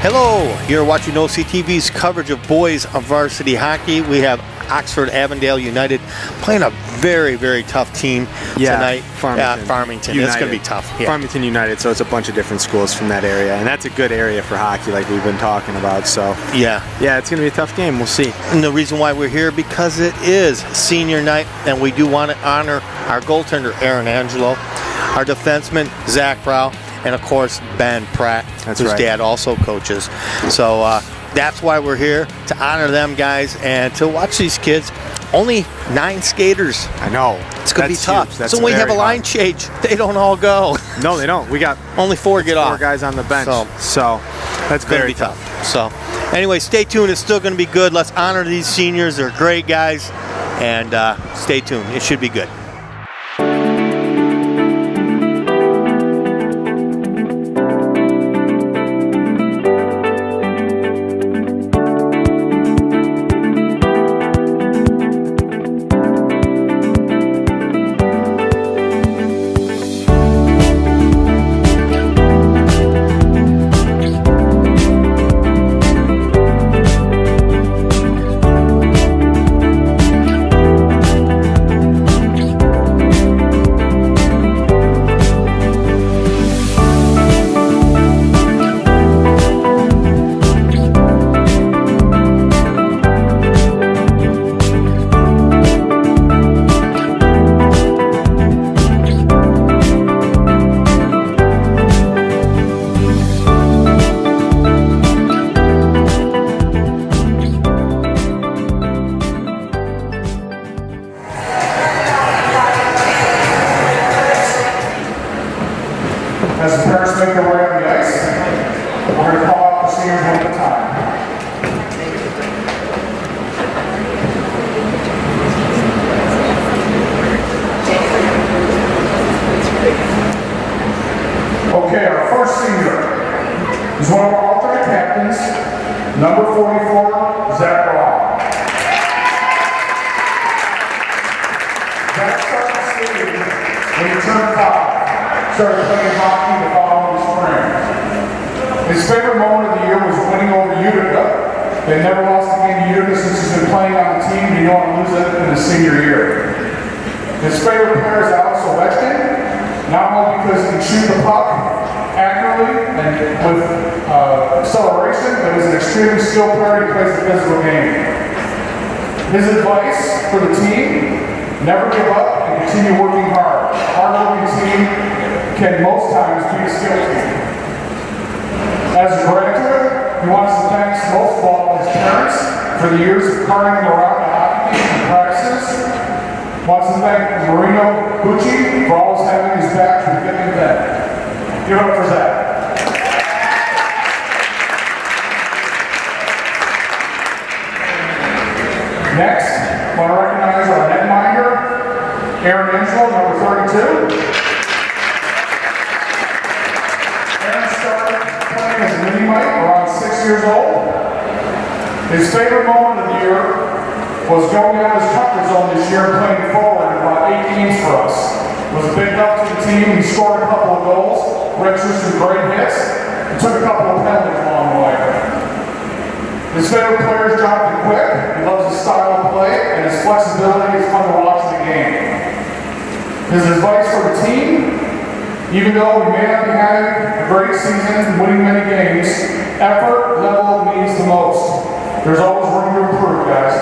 Hello, you're watching OCTV's coverage of boys of varsity hockey. We have Oxford Avondale United playing a very, very tough team tonight. Farmington. It's going to be tough. Yeah. Farmington United, so it's a bunch of different schools from that area, and that's a good area for hockey like we've been talking about. So yeah, it's going to be a tough game. We'll see. And the reason why we're here, because it is senior night, and we do want to honor our goaltender, Aaron Angelo, our defenseman, Zach Brow, and of course Ben Pratt, whose dad also coaches. So that's why we're here, to honor them guys and to watch these kids. Only 9 skaters. I know. It's going to be tough. So when we have a line change, they don't all go. No, they don't. We got only 4 get off. 4 guys on the bench. So that's going to be tough. So anyway, stay tuned. It's still going to be good. Let's honor these seniors. They're great guys. And stay tuned. It should be good. As the parents make their way on the ice, we're going to call out the seniors one at a time. Okay, our first senior is one of our alternate captains, number 44, Zach Brown. Zach started skating when he turned 5. Started playing hockey the following spring. His favorite moment of the year was winning over Utica. They never lost a game to Utica since he's been playing on the team. He didn't want to lose it in his senior year. His favorite player is Alex Ovechkin, not only because he can shoot the puck accurately and with acceleration, but he's an extremely skilled player. He plays the physical game. His advice for the team: never give up and continue working hard. Hard-working team can most times be a skill team. As a graduate, he wants to thank most of all his parents for the years of carting him around the hockey games and practices. Wants to thank Marino Bucci for always having his back through thick and thin. Give it up for Zach. Next, I want to recognize our netminder, Aaron Angelo, number 32. As a mini-mite, around 6 years old. His favorite moment of the year was going out of his comfort zone this year and playing forward in about 8 games for us. It was a big help to the team. He scored a couple of goals, registered some great hits, and took a couple of penalties along the way. His favorite player is Jonathan Quick. He loves his style of play, and his flexibility is fun to watch in the game. His advice for the team: even though we may not be having a great season, winning many games, effort level means the most. There's always room to improve, guys.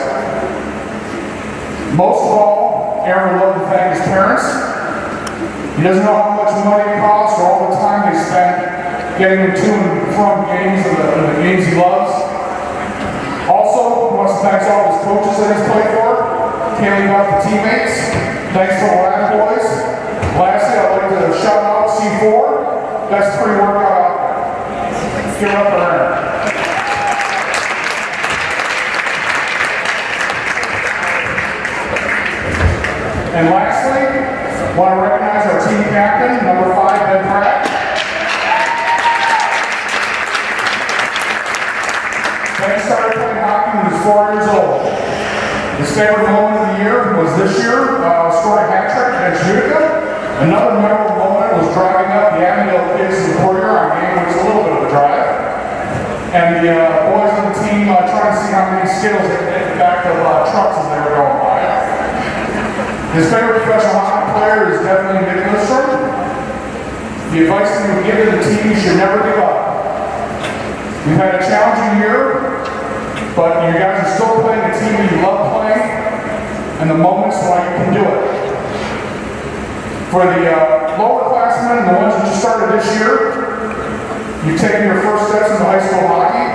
Most of all, Aaron would love to thank his parents. He doesn't know how much money it costs or all the time they spend getting him to and from games and the games he loves. Also, he wants to thank all his coaches that he's played for, Kaylee out the teammates. Thanks for the lab boys. Lastly, I'd like to shout out C4, best pre-workout out there. Give it up for Aaron. And lastly, I want to recognize our team captain, number 5, Ben Pratt. Ben started playing hockey when he was 4 years old. His favorite moment of the year was this year, scored a hat trick against Utica. Another memorable moment was driving up the Avondale kids to the courtyard on a game which was a little bit of a drive. And the boys on the team trying to see how many skittles they could hit the back of trucks as they were going by. His favorite professional hockey player is definitely Nicholas Sherman. The advice he would give to the team: you should never give up. We've had a challenging year, but you guys are still playing a team that you love playing, and the moments when you can do it. For the lower classmen, the ones that just started this year, you've taken your first steps into high school hockey.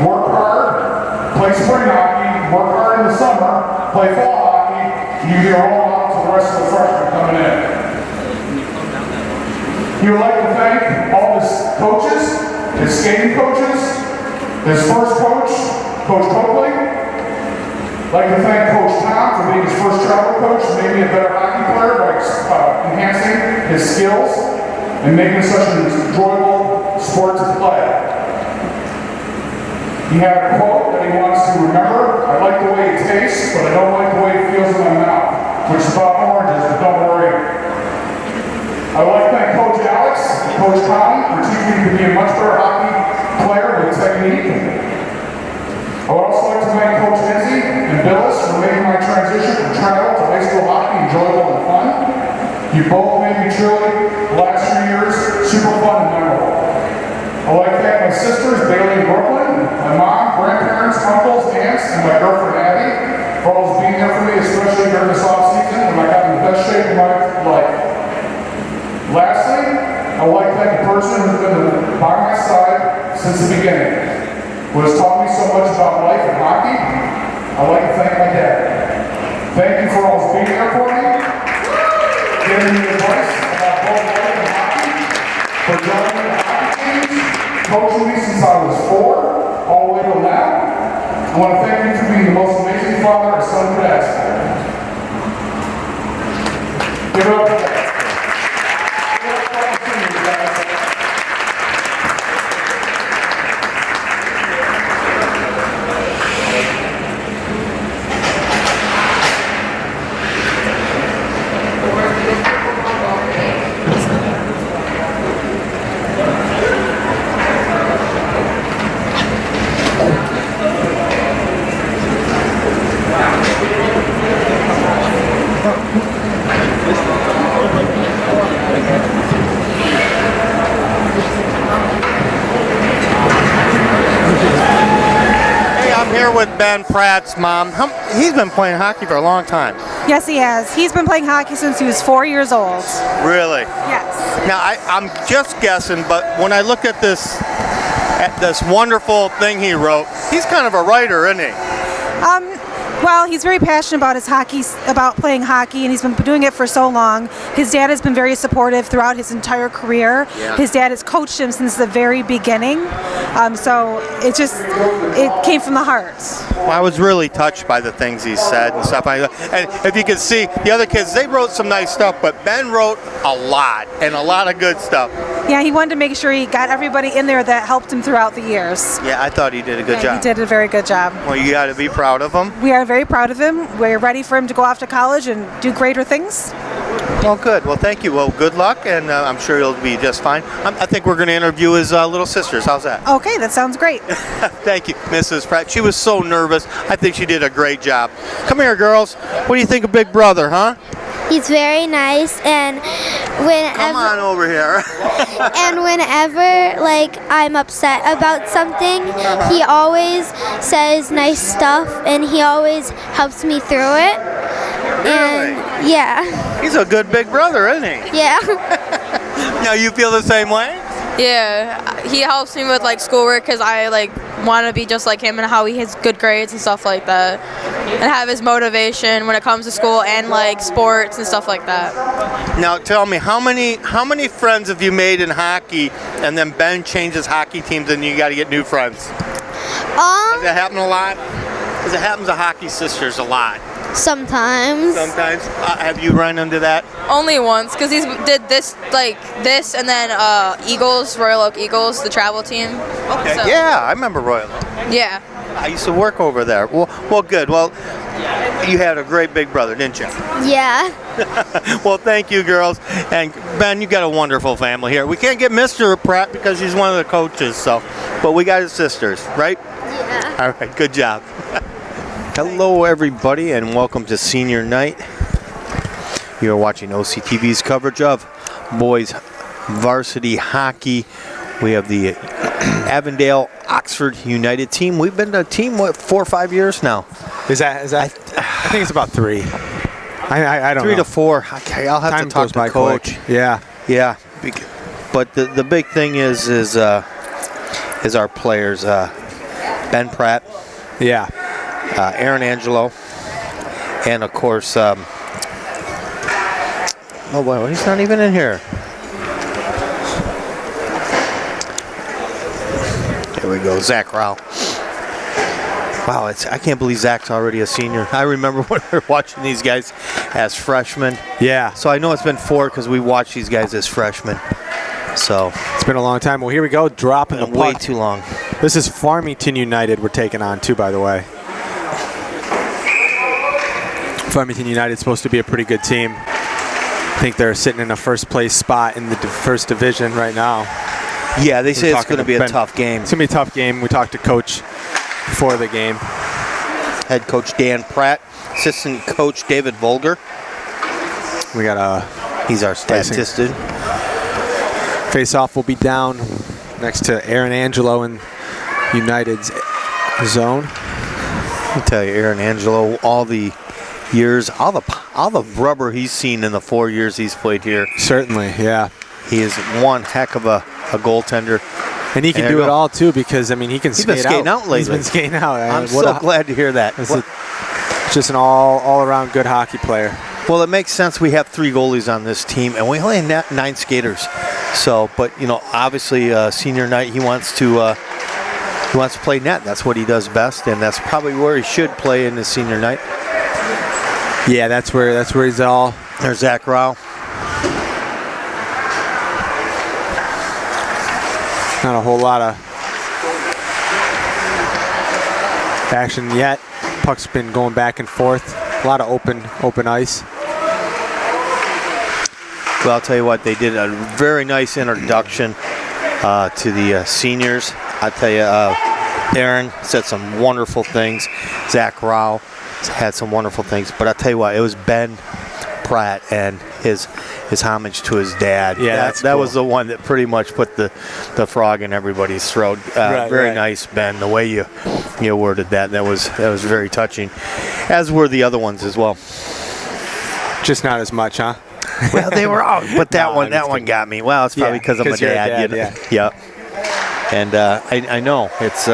Work hard, play spring hockey, work hard in the summer, play fall hockey, and you get all out to the rest of the freshmen coming in. He would like to thank all his coaches, his skating coaches, his first coach, Coach Coakley. I'd like to thank Coach Tom for being his first travel coach and making me a better hockey player by enhancing his skills and making it such an enjoyable sport to play. He had a quote that he wants to remember: I like the way it tastes, but I don't like the way it feels in my mouth, which is about oranges, but don't worry. I would like to thank Coach Alex and Coach Tom for teaching me to be a much better hockey player with technique. I would also like to thank Coach Lindsay and Billis for making my transition from travel to high school hockey enjoyable and fun. You both made me truly, the last few years, super fun and memorable. I would like to thank my sisters, Bailey and Brooklyn, my mom, grandparents, uncles, aunts, and my girlfriend Abby for always being there for me, especially during this off season when I got in the best shape of my life. Lastly, I would like to thank the person who's been by my side since the beginning, who has taught me so much about life and hockey. I'd like to thank my dad. Thank you for always being there for me, giving me advice about both life and hockey, for joining me in the hockey teams, coaching me since I was 4, all the way to now. I want to thank you for being the most amazing father a son could ask for. Give it up for that. With Ben Pratt's mom. He's been playing hockey for a long time. Yes, he has. He's been playing hockey since he was 4 years old. Really? Yes. Now, I'm just guessing, but when I look at this wonderful thing he wrote, he's kind of a writer, isn't he? Well, he's very passionate about his hockey, about playing hockey, and he's been doing it for so long. His dad has been very supportive throughout his entire career. Yeah. His dad has coached him since the very beginning. So it came from the heart. Well, I was really touched by the things he said and stuff like that. And if you could see, the other kids, they wrote some nice stuff, but Ben wrote a lot, and a lot of good stuff. Yeah, he wanted to make sure he got everybody in there that helped him throughout the years. Yeah, I thought he did a good job. He did a very good job. Well, you got to be proud of him. We are very proud of him. We're ready for him to go off to college and do greater things. Well, good. Well, thank you. Well, good luck, and I'm sure he'll be just fine. I think we're going to interview his little sisters. How's that? Okay, that sounds great. Thank you, Mrs. Pratt. She was so nervous. I think she did a great job. Come here, girls. What do you think of Big Brother, huh? He's very nice, and whenever come on over here. and whenever I'm upset about something, he always says nice stuff, and he always helps me through it. Really? And yeah. He's a good big brother, isn't he? Yeah. Now you feel the same way? Yeah, he helps me with schoolwork because I want to be just like him and how he has good grades and stuff like that, and have his motivation when it comes to school and sports and stuff like that. Now tell me, how many friends have you made in hockey, and then Ben changes hockey teams and you got to get new friends? Does that happen a lot? Because it happens to hockey sisters a lot. Sometimes. Have you run into that? Only once, because he did this, and then Eagles, Royal Oak Eagles, the travel team. Okay. So. Yeah, I remember Royal Oak. Yeah. I used to work over there. Well, good. Well, you had a great big brother, didn't you? Yeah. Well, thank you, girls. And Ben, you got a wonderful family here. We can't get Mr. Pratt because she's one of the coaches, so, but we got his sisters, right? Yeah. All right, good job. Hello, everybody, and welcome to Senior Night. You are watching OCTV's coverage of boys varsity hockey. We have the Avondale Oxford United team. We've been a team, 4 or 5 years now? Is that? I think it's about 3. I don't know. 3 to 4. Okay, I'll have Time to talk goes to by coach. quick. Yeah. Yeah, but the big thing is our players, Ben Pratt, Yeah. Aaron Angelo, and of course, oh boy, he's not even in here. There we go, Zach Rao. Wow, I can't believe Zach's already a senior. I remember when we were watching these guys as freshmen. Yeah. So I know it's been 4 because we watched these guys as freshmen. So It's been a long time. Well, here we go, dropping the puck. way too long. This is Farmington United we're taking on, too, by the way. Farmington United is supposed to be a pretty good team. I think they're sitting in a first-place spot in the first division right now. Yeah, they say it's going to be a tough game. It's going to be a tough game. We talked to Coach before the game. Head coach Dan Pratt, assistant coach David Volger. We got He's our statistician. Face-off will be down next to Aaron Angelo in United's zone. I'll tell you, Aaron Angelo, all the years, all the rubber he's seen in the 4 years he's played here. Certainly, yeah. He is one heck of a goaltender. And he can do it all, too, because, I mean, he can skate out. He's been skating out lately. He's been skating out. I'm so glad to hear that. Just an all-around good hockey player. Well, it makes sense. We have 3 goalies on this team, and we only have 9 skaters. So, but, you know, obviously, senior night, he wants to play net. That's what he does best, and that's probably where he should play in his senior night. Yeah, that's where he's all. There's Zach Rao. Not a whole lot of action yet. Puck's been going back and forth. A lot of open ice. Well, I'll tell you what, they did a very nice introduction to the seniors. I'll tell you, Aaron said some wonderful things. Zach Rao had some wonderful things. But I'll tell you what, it was Ben Pratt and his homage to his dad. Yeah, that was the one that pretty much put the frog in everybody's throat. Very nice, Ben. The way you worded that was very touching, as were the other ones as well. Just not as much, huh? Well, they were out, but that one got me. Well, it's probably because of my dad. Yeah. And I know it's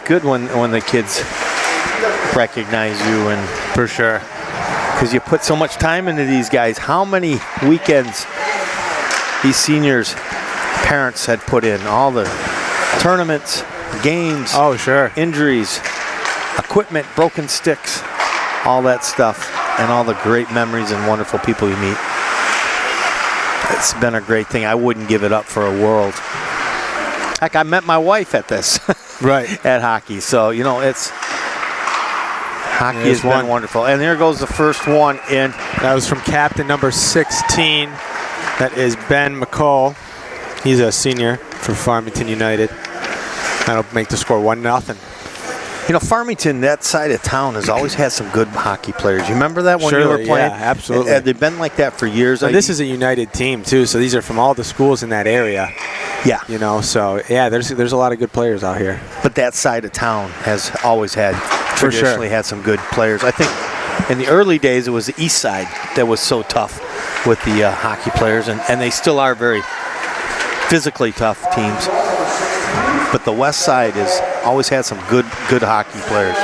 good when the kids recognize you, and for sure. Because you put so much time into these guys. How many weekends these seniors' parents had put in? All the tournaments, games, oh sure, injuries, equipment, broken sticks, all that stuff, and all the great memories and wonderful people you meet. It's been a great thing. I wouldn't give it up for a world. Heck, I met my wife at this, right? At hockey. So hockey has been wonderful. And there goes the first one in. That was from captain number 16. That is Ben McCall. He's a senior for Farmington United. That'll make the score 1-0. You know, Farmington, that side of town, has always had some good hockey players. You remember that when you were playing? Yeah, absolutely. They've been like that for years. This is a United team, too, so these are from all the schools in that area. Yeah. You know, so, yeah, there's a lot of good players out here. But that side of town has always traditionally had some good players. I think in the early days, it was the east side that was so tough with the hockey players, and they still are very physically tough teams. But the west side has always had some good hockey players.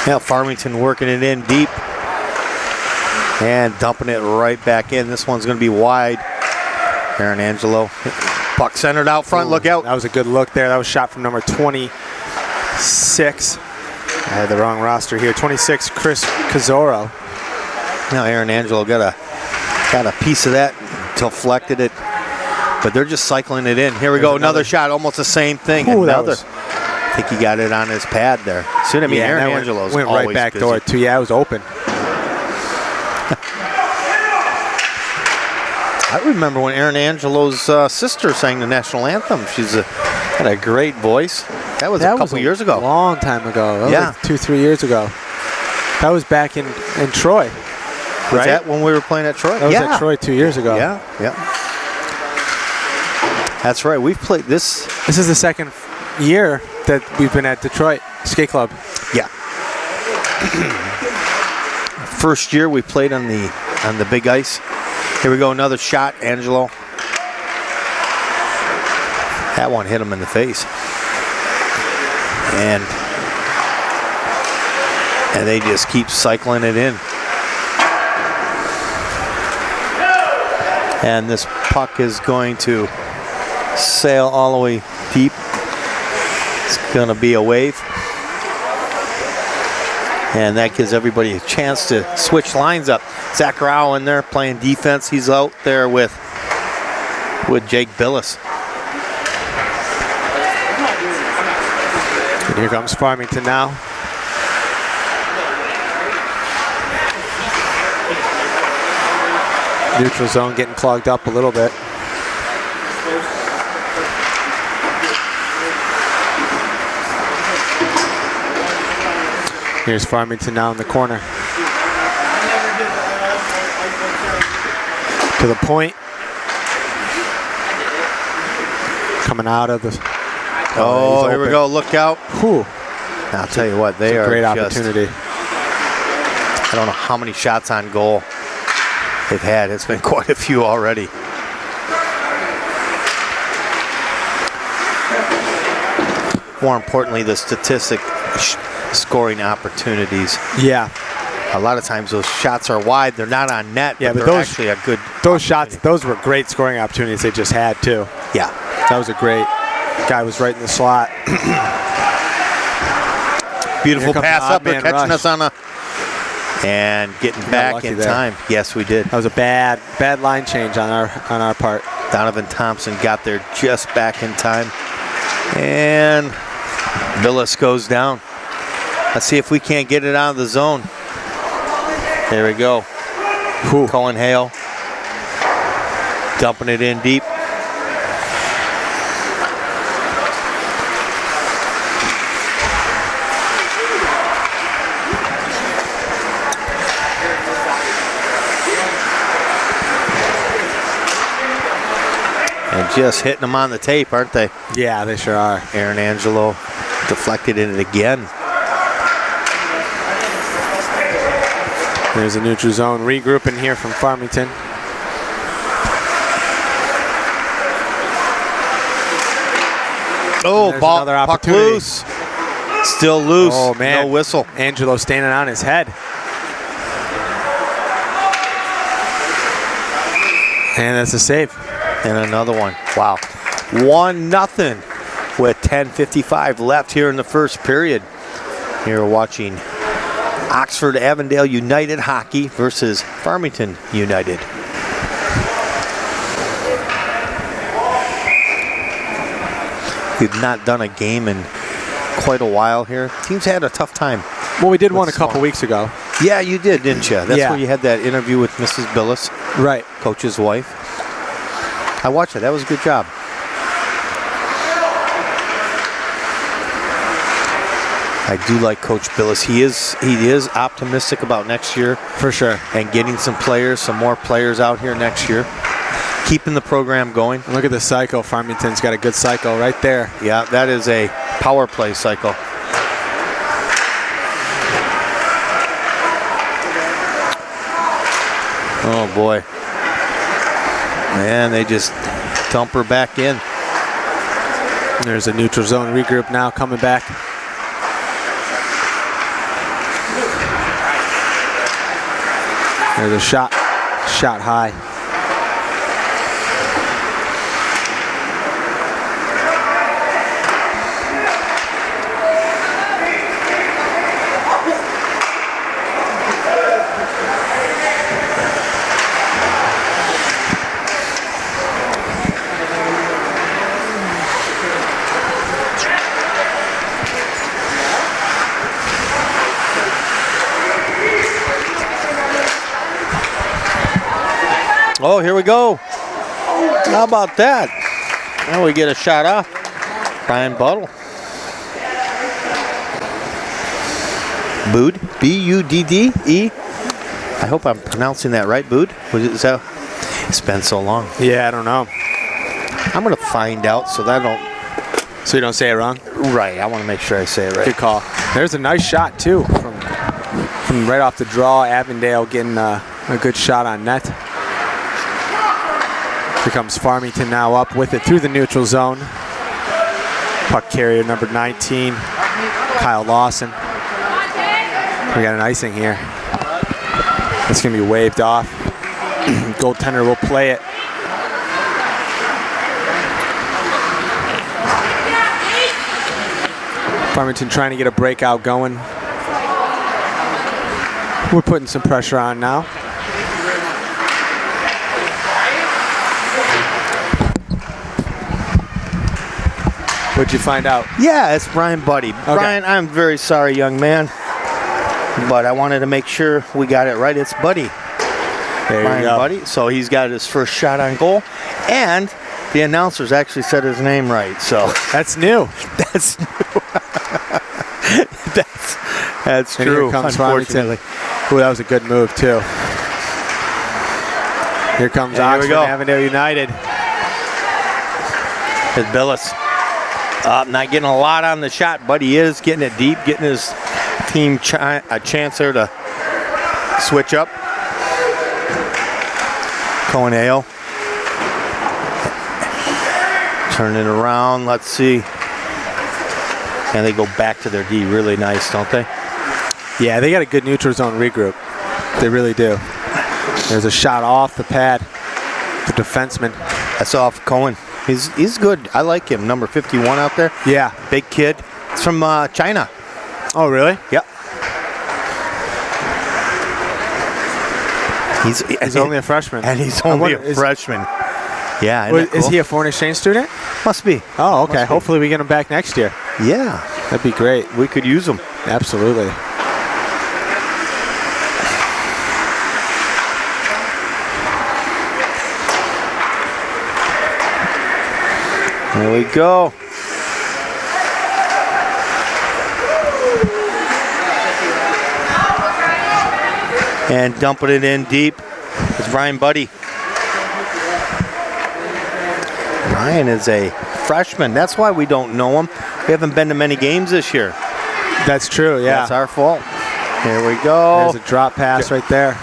Now Farmington working it in deep and dumping it right back in. This one's going to be wide. Aaron Angelo, puck centered out front. Look out. That was a good look there. That was shot from number 26. I had the wrong roster here. 26, Chris Cazzoro. Now Aaron Angelo got a piece of that, deflected it, but they're just cycling it in. Here we go, another shot, almost the same thing. Ooh, I think he got it on his pad there. See what I mean? Yeah, Aaron Angelo's went always right back busy. door too. Yeah, it was open. I remember when Aaron Angelo's sister sang the national anthem. She's had a great voice. That was a couple years ago. A long time ago. That was Yeah. like 2-3 years ago. That was back in Troy. Was right? that when we were playing at Troy? That was at Troy 2 years ago. Yeah. That's right. We've played this. This is the second year that we've been at Detroit Skate Club. Yeah. First year we played on the big ice. Here we go, another shot, Angelo. That one hit him in the face. And they just keep cycling it in. And this puck is going to sail all the way deep. It's going to be a wave. And that gives everybody a chance to switch lines up. Zach Rao in there playing defense. He's out there with Jake Billis. And here comes Farmington now. Neutral zone getting clogged up a little bit. Here's Farmington now in the corner. To the point. Coming out of the... Oh, here we go. Look out. Whew. I'll tell you what, they are Great just, opportunity. I don't know how many shots on goal they've had. It's been quite a few already. More importantly, the statistic scoring opportunities. Yeah. A lot of times those shots are wide. They're not on net, Yeah, but but they're those- actually a good. Those shots, those were great scoring opportunities they just had, too. Yeah. That was a great... Guy was right in the slot. Beautiful Here comes pass the odd up. They're man catching rush. us on a... And getting back lucky in there. time. Yes, we did. That was a bad line change on our part. Donovan Thompson got there just back in time. And Billis goes down. Let's see if we can't get it out of the zone. There we go. Whew. Cohen Hale dumping it in deep. And just hitting them on the tape, aren't they? Yeah, they sure are. Aaron Angelo deflected in it again. There's a neutral zone regrouping here from Farmington. Oh, There's ball, another puck opportunity. loose. Still loose. Oh, man. No whistle. Angelo standing on his head. And that's a save. And another one. Wow. 1-0 with 10:55 left here in the first period. You're watching Oxford Avondale United hockey versus Farmington United. We've not done a game in quite a while here. Teams had a tough time. Well, we did one a What's couple small? weeks ago. Yeah, you did, didn't you? That's Yeah. where you had that interview with Mrs. Billis, Right. coach's wife. I watched it. That was a good job. I do like Coach Billis. He is optimistic about next year For sure. and getting some more players out here next year. Keeping the program going. And look at the cycle. Farmington's got a good cycle right there. Yeah, that is a power play cycle. Oh boy. Man, they just dump her back in. There's a neutral zone regroup now coming back. There's a shot high. Oh, here we go. How about that? Now we get a shot off. Brian Buttle. Bood. B-U-D-D-E. I hope I'm pronouncing that right, Bood. Is that? It's been so long. Yeah, I don't know. I'm going to find out so that I don't. So you don't say it wrong? Right. I want to make sure I say it right. Good call. There's a nice shot, too, from right off the draw. Avondale getting a good shot on net. Here comes Farmington now up with it through the neutral zone. Puck carrier number 19, Kyle Lawson. We got an icing here. It's going to be waved off. Goaltender will play it. Farmington trying to get a breakout going. We're putting some pressure on now. What'd you find out? Yeah, it's Brian Buddy. Okay. Brian, I'm very sorry, young man, but I wanted to make sure we got it right. It's Buddy. There Brian you go. Buddy. So he's got his first shot on goal, and the announcers actually said his name right. So That's new. that's that's And true. here comes Farmington. Unfortunately, Ooh, that was a good move, too. Here comes There we Oxford go. Avondale United. it's Billis. Not getting a lot on the shot, but he is getting it deep, getting his team a chance there to switch up. Coheneo. Turn it around. Let's see. And they go back to their D really nice, don't they? Yeah, they got a good neutral zone regroup. They really do. There's a shot off the pad. The defenseman. That's off Cohen. He's good. I like him. Number 51 out there. Yeah. Big kid. It's from China. Oh, really? Yep. He's only a freshman. And he's only wonder, a freshman. Yeah. Well, Isn't that is cool? he a foreign exchange student? Must be. Oh, okay. Must be. Hopefully we get him back next year. Yeah. That'd be great. We could use him. Absolutely. There we go. And dumping it in deep is Brian Buddy. Brian is a freshman. That's why we don't know him. We haven't been to many games this year. That's true, yeah. That's our fault. Here we go. There's a drop pass right there.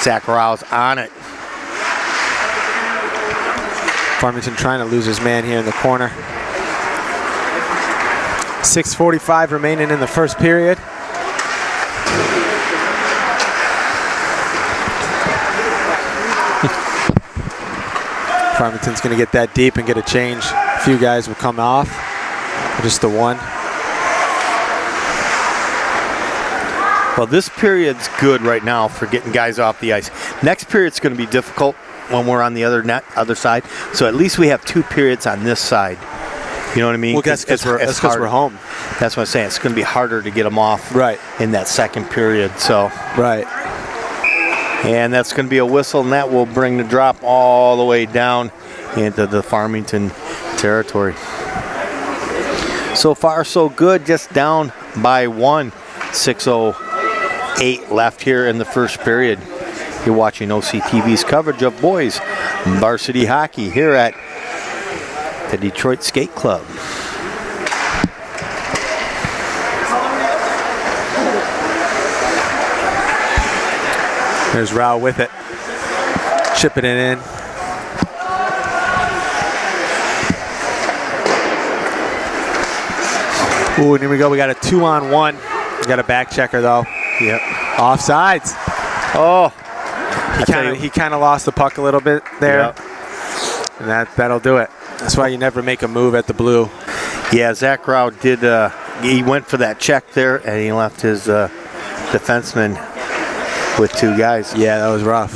Zach Rouse on it. Farmington trying to lose his man here in the corner. 6:45 remaining in the first period. Farmington's going to get that deep and get a change. A few guys will come off. Just the one. Well, this period's good right now for getting guys off the ice. Next period's going to be difficult when we're on the other side. So at least we have 2 periods on this side. You know what I mean? Well, that's because we're home. That's what I'm saying. It's going to be harder to get them off Right. in that second period. So, Right. and that's going to be a whistle, and that will bring the drop all the way down into the Farmington territory. So far, so good. Just down by 1. 6:08 left here in the first period. You're watching OCTV's coverage of boys varsity hockey here at the Detroit Skate Club. There's Rao with it. Chipping it in. Ooh, and here we go. We got a 2-on-1. We got a back checker, though. Yep. Offsides. Oh. He kind of lost the puck a little bit there. Yep. And that'll do it. That's why you never make a move at the blue. Yeah, Zach Rao did. He went for that check there, and he left his defenseman with 2 guys. Yeah, that was rough.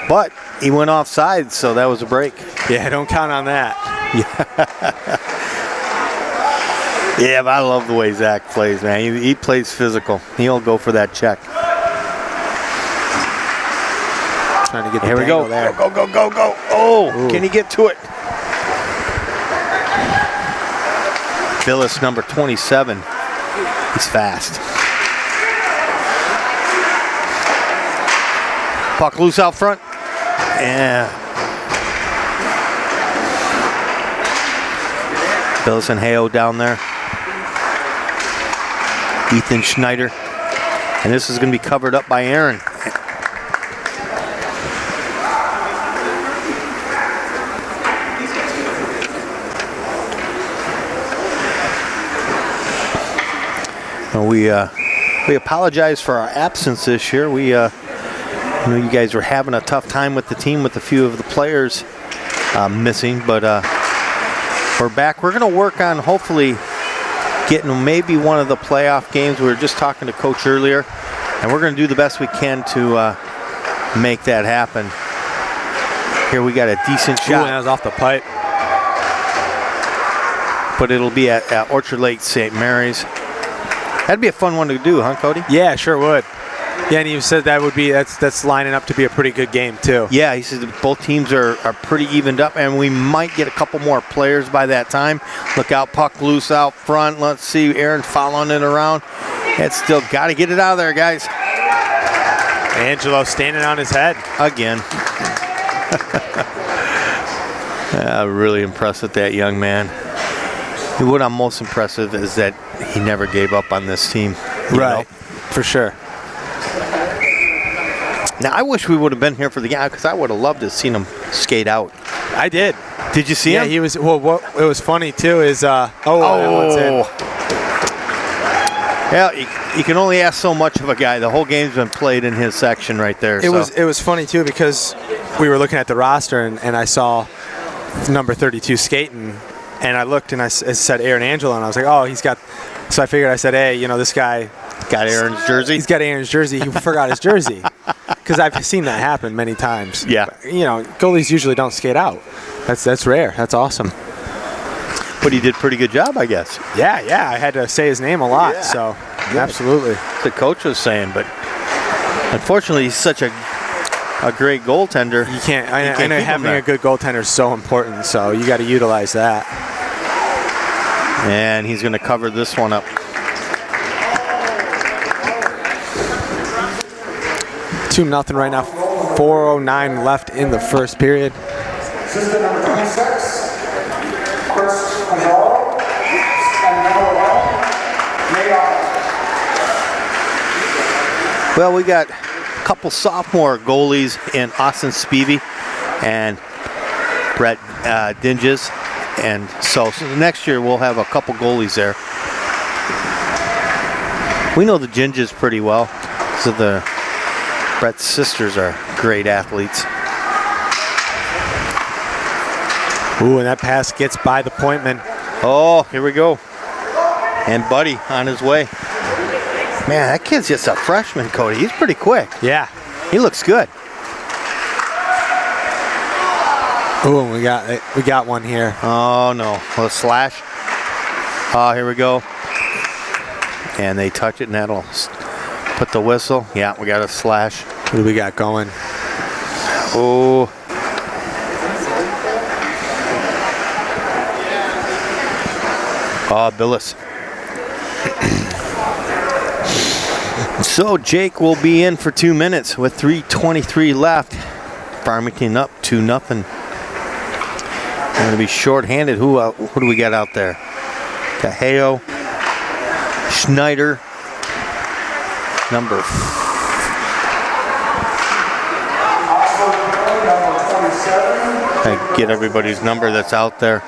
But he went offside, so that was a break. Yeah, don't count on that. Yeah, but I love the way Zach plays, man. He plays physical. He'll go for that check. trying to get the Here we go. dangle there. Go, go, go, go, go. Oh, Ooh. can he get to it? Billis, number 27. He's fast. Puck loose out front. Yeah. Billis and Heo down there. Ethan Schneider. And this is going to be covered up by Aaron. We apologize for our absence this year. We you know, you guys were having a tough time with the team with a few of the players missing, but we're back. We're going to work on hopefully getting maybe one of the playoff games. We were just talking to Coach earlier, and we're going to do the best we can to make that happen. Here we got a decent shot. Ooh, that was off the pipe. But it'll be at Orchard Lake St. Mary's. That'd be a fun one to do, huh, Cody? Yeah, sure would. Yeah, and you said that would be that's lining up to be a pretty good game too. Yeah, he says that both teams are pretty evened up, and we might get a couple more players by that time. Look out, puck loose out front. Let's see, Aaron following it around. It's still got to get it out of there, guys. Angelo standing on his head. Again. Really impressed with that young man. What I'm most impressed with is that he never gave up on this team. You know? For sure. Now, I wish we would have been here for the game because I would have loved to have seen him skate out. I did. Did you see him? Yeah, he was. Well, what it was funny too is that one's in. Yeah, you can only ask so much of a guy. The whole game's been played in his section right there. It was funny too because we were looking at the roster and I saw number 32 skating, and I looked and it said Aaron Angelo, and I was like, oh, he's got. So I figured, I said, hey, you know, this guy got Aaron's jersey. He's got Aaron's jersey. He forgot his jersey. Because I've seen that happen many times. Yeah. You know, goalies usually don't skate out. That's rare. That's awesome. But he did a pretty good job, I guess. Yeah. I had to say his name a lot, so absolutely. The coach was saying, but unfortunately, he's such a great goaltender. You can't. I know having a good goaltender is so important, so you got to utilize that. And he's going to cover this one up. 2-0 right now. 4:09 left in the first period. Assistant number 26, Chris Pajaro, and number 11, Mayotte. Well, we got a couple sophomore goalies in Austin Spivey and Brett Dinges. And so next year we'll have a couple goalies there. We know the Dinges pretty well. So Brett's sisters are great athletes. Ooh, and that pass gets by the pointman. Oh, here we go. And Buddy on his way. Man, that kid's just a freshman, Cody. He's pretty quick. Yeah. He looks good. Ooh, we got one here. Oh, no. A slash. Oh, here we go. And they touch it, and that'll put the whistle. Yeah, we got a slash. What do we got going? Oh. Billis. So Jake will be in for 2 minutes with 3:23 left. Farmington up 2-0. They're going to be short-handed. Who do we got out there? Got Heo, Schneider, number 27. I get everybody's number that's out there.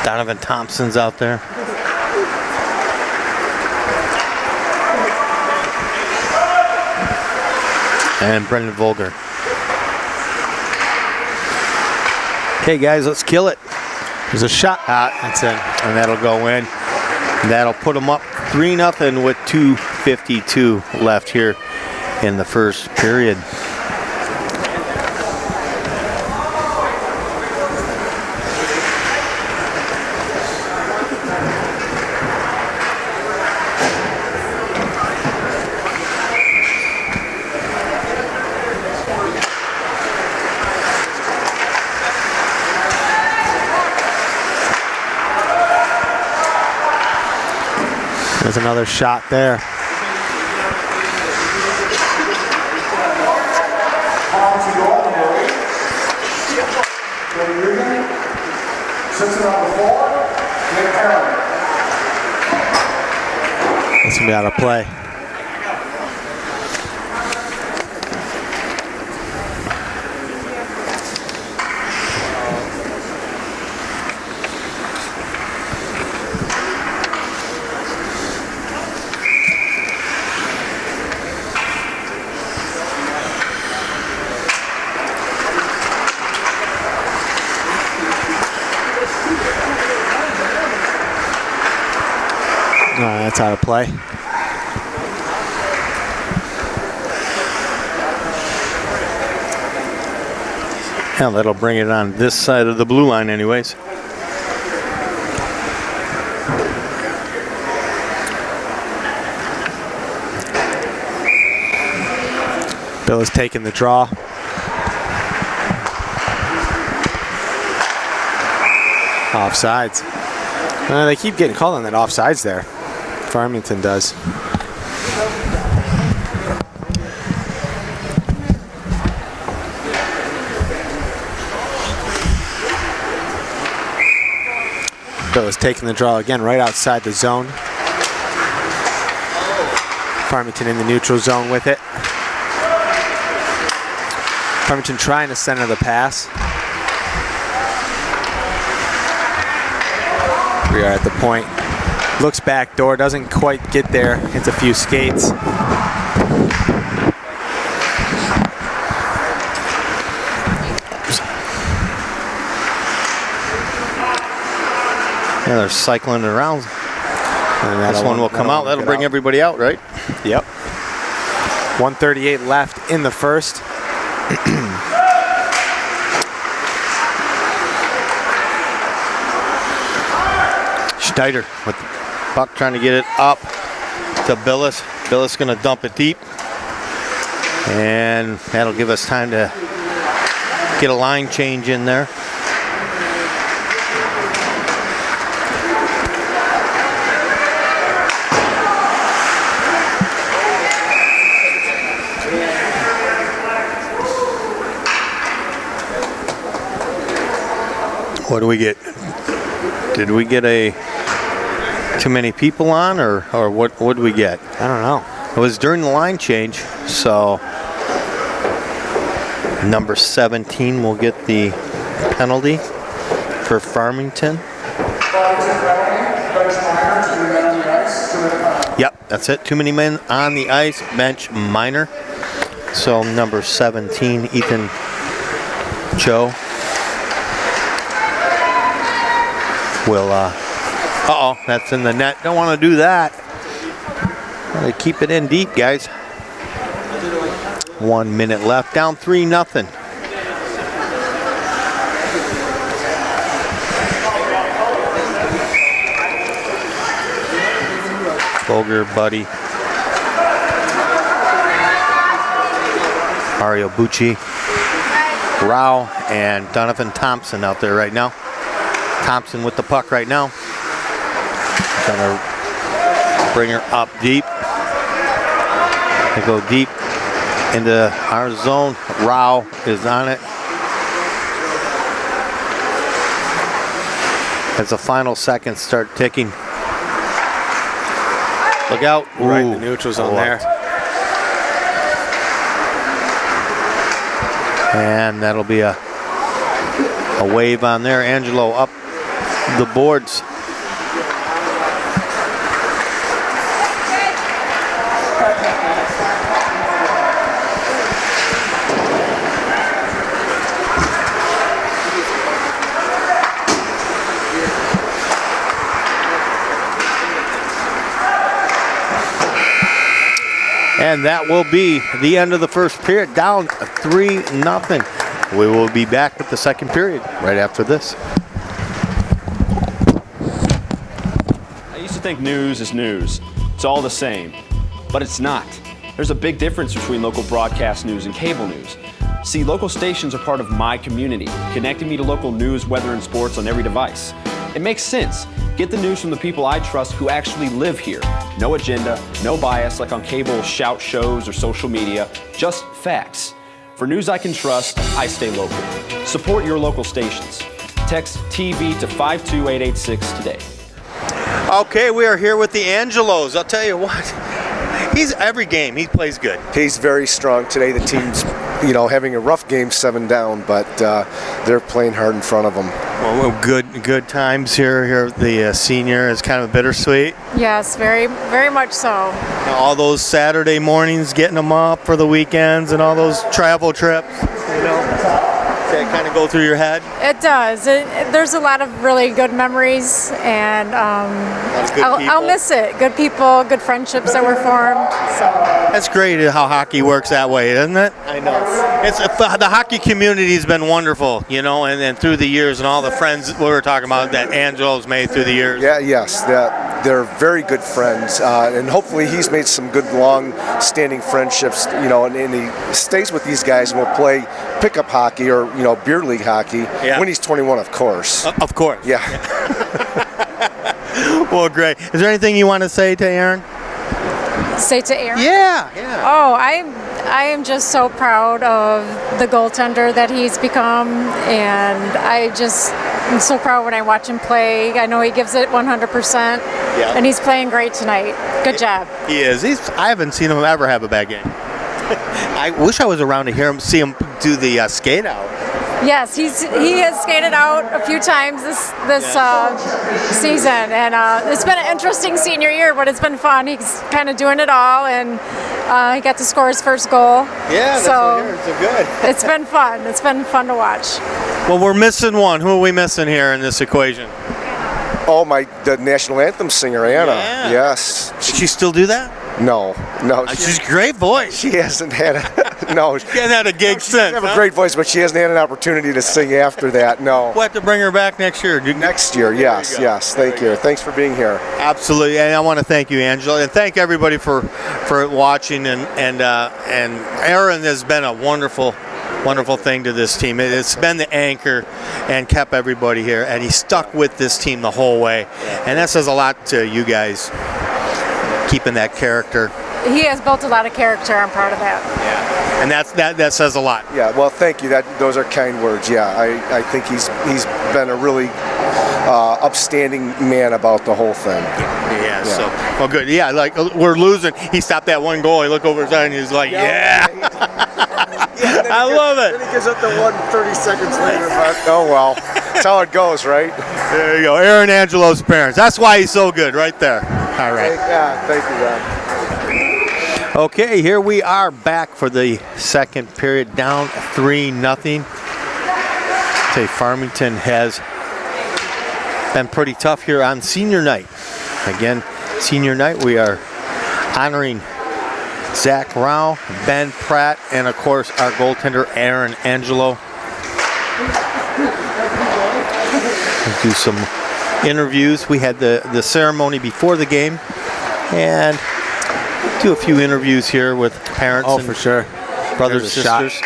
Donovan Thompson's out there. And Brendan Volger. Okay, guys, let's kill it. There's a shot. That's in. And that'll go in. And that'll put them up 3-0 with 2:52 left here in the first period. There's another shot there. That's gonna be out of play. That's out of play. Yeah, that'll bring it on this side of the blue line anyways. Bill is taking the draw. Offsides. They keep getting called on that offsides there. Farmington does. Bill is taking the draw again right outside the zone. Farmington in the neutral zone with it. Farmington trying to center the pass. We are at the point. Looks back door, doesn't quite get there. Hits a few skates. Yeah, they're cycling it around. And this one will come out. That'll bring everybody out, right? Yep. 1:38 left in the first. Schneider with the puck trying to get it up to Billis. Billis going to dump it deep. And that'll give us time to get a line change in there. What do we get? Did we get too many people on, or what did we get? I don't know. It was during the line change, so number 17 will get the penalty for Farmington. Yep, that's it. Too many men on the ice, bench minor. So number 17, Ethan Joe, will, uh-oh, that's in the net. Don't want to do that. Gotta keep it in deep, guys. 1 minute left. Down 3-0. Boger, Buddy, Mario Bucci, Rao, and Donovan Thompson out there right now. Thompson with the puck right now. Gonna bring her up deep. They go deep into our zone. Rao is on it. As the final seconds start ticking. Look out. Ooh, right in the neutral zone there. And that'll be a wave on there. Angelo up the boards. And that will be the end of the first period, down 3-0. We will be back with the second period right after this. I used to think news is news. It's all the same. But it's not. There's a big difference between local broadcast news and cable news. See, local stations are part of my community, connecting me to local news, weather, and sports on every device. It makes sense. Get the news from the people I trust who actually live here. No agenda, no bias like on cable shout shows or social media, just facts. For news I can trust, I stay local. Support your local stations. Text TV to 52886 today. Okay, we are here with the Angelos. I'll tell you what, he's every game he plays good. He's very strong today. The team's, having a rough game, 7 down, but they're playing hard in front of them. Well, good times here. The senior is kind of bittersweet. Yes, very, very much so. All those Saturday mornings, getting them up for the weekends, and all those travel trips. That kind of go through your head. It does. There's a lot of really good memories, and I'll miss it. Good people, good friendships that were formed. So. That's great how hockey works that way, isn't it? I know. The hockey community has been wonderful, and through the years, and all the friends we were talking about that Angelo's made through the years. Yeah, yes, they're very good friends, and hopefully he's made some good, long-standing friendships. And he stays with these guys and will play pickup hockey or beer league hockey when he's 21, of course. Of course. Yeah. Well, great. Is there anything you want to say to Aaron? Say to Aaron? Yeah. Oh, I am just so proud of the goaltender that he's become, and I'm so proud when I watch him play. I know he gives it 100%, and he's playing great tonight. Good job. He is. I haven't seen him ever have a bad game. I wish I was around to see him do the skate out. Yes, he has skated out a few times this season, and it's been an interesting senior year, but it's been fun. He's kind of doing it all, and he got to score his first goal. Yeah, so good. It's been fun. It's been fun to watch. Well, we're missing one. Who are we missing here in this equation? Oh, the national anthem singer, Anna. Yeah. Yes. Does she still do that? No. She's a great voice. She hasn't had She hasn't had a gig since. She has a great voice, but she hasn't had an opportunity to sing after that. No. We'll have to bring her back next year. Next year, yes. Thank you. Thanks for being here. Absolutely, and I want to thank you, Angela, and thank everybody for watching. And Aaron has been a wonderful thing to this team. It's been the anchor and kept everybody here, and he stuck with this team the whole way, and that says a lot to you guys, keeping that character. He has built a lot of character. I'm proud of that. Yeah, and that says a lot. Yeah, well, thank you. Those are kind words. Yeah, I think he's been a really upstanding man about the whole thing. Yeah. So, well, good. Yeah, like we're losing. He stopped that one goal. He looked over his side and he was like, yeah. I love it. Then he gives up the 1 30 seconds later. But, oh, well. That's how it goes, right? There you go. Aaron Angelo's parents. That's why he's so good right there. All right. Thank you, Ron. Okay, here we are back for the second period, down 3-0. Say Farmington has been pretty tough here on senior night. Again, senior night, we are honoring Zach Rao, Ben Pratt, and of course our goaltender Aaron Angelo. We'll do some interviews. We had the ceremony before the game, and do a few interviews here with parents and for sure. brothers, sisters.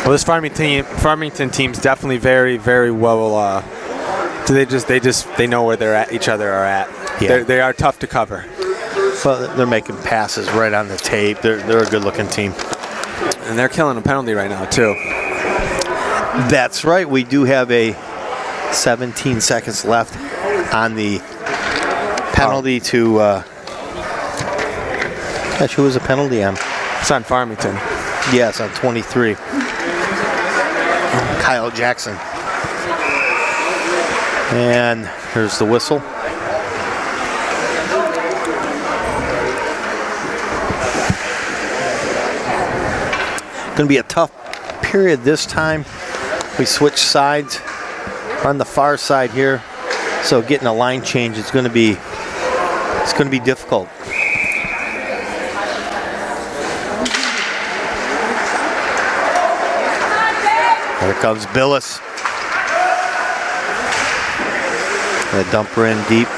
Well, this Farmington team's definitely very, very well. They know where each other are at. Yeah. They are tough to cover. Well, they're making passes right on the tape. They're a good-looking team, and they're killing a penalty right now too. That's right. We do have 17 seconds left on the penalty to. Gosh, who was the penalty on? It's on Farmington. Yes, on 23. Kyle Jackson. And here's the whistle. Going to be a tough period this time. We switch sides. We're on the far side here, so getting a line change is going to be difficult. Here comes Billis. The dumper in deep.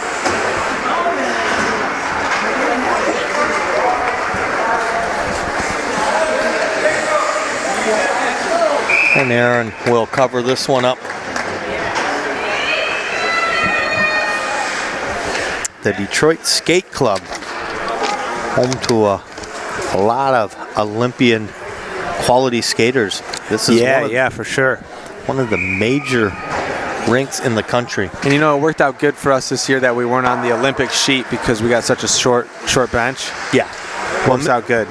And Aaron will cover this one up. the Detroit Skate Club, home to a lot of Olympian quality skaters. This is for sure. One of the major rinks in the country. And you know, it worked out good for us this year that we weren't on the Olympic sheet because we got such a short bench. Yeah. Works out good.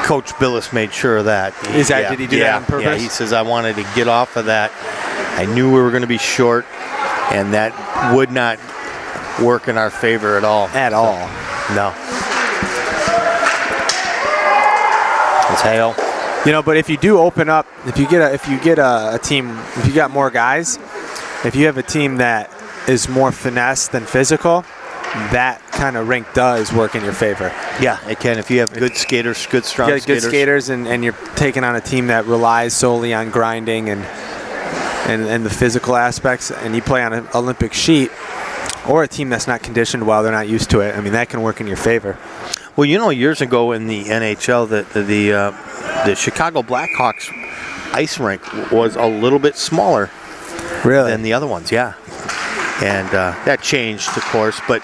Coach Billis made sure of that. Did he do that on purpose? Yeah, he says, I wanted to get off of that. I knew we were going to be short, and that would not work in our favor at all. No. It's hail. You know, but if you do open up, if you get a team, if you got more guys, if you have a team that is more finesse than physical, that kind of rink does work in your favor. Yeah, it can. If you have good skaters, good strong skaters. Good skaters, and you're taking on a team that relies solely on grinding and the physical aspects, and you play on an Olympic sheet, or a team that's not conditioned well, they're not used to it. I mean, that can work in your favor. Well, you know, years ago in the NHL, the Chicago Blackhawks ice rink was a little bit smaller than the other ones, yeah. And that changed, of course, but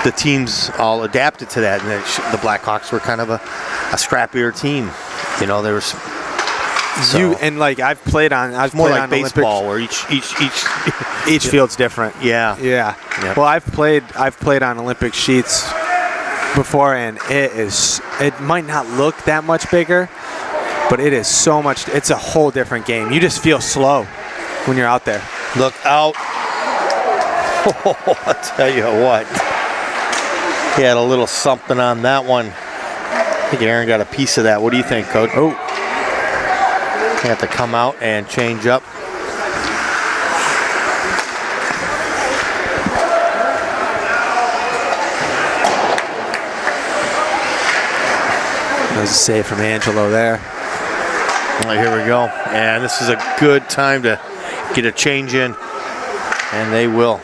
the teams all adapted to that, and the Blackhawks were kind of a scrappier team. You know, there was I've played on. I've more played like on baseball, Olympic, where each field's different. Yeah. Yeah. Well, I've played on Olympic sheets before, and it might not look that much bigger, but it is so much. It's a whole different game. You just feel slow when you're out there. Look out. Oh, I'll tell you what. He had a little something on that one. I think Aaron got a piece of that. What do you think, Coach? Oh. You have to come out and change up. There's a save from Angelo there. All right, here we go. And this is a good time to get a change in. And they will.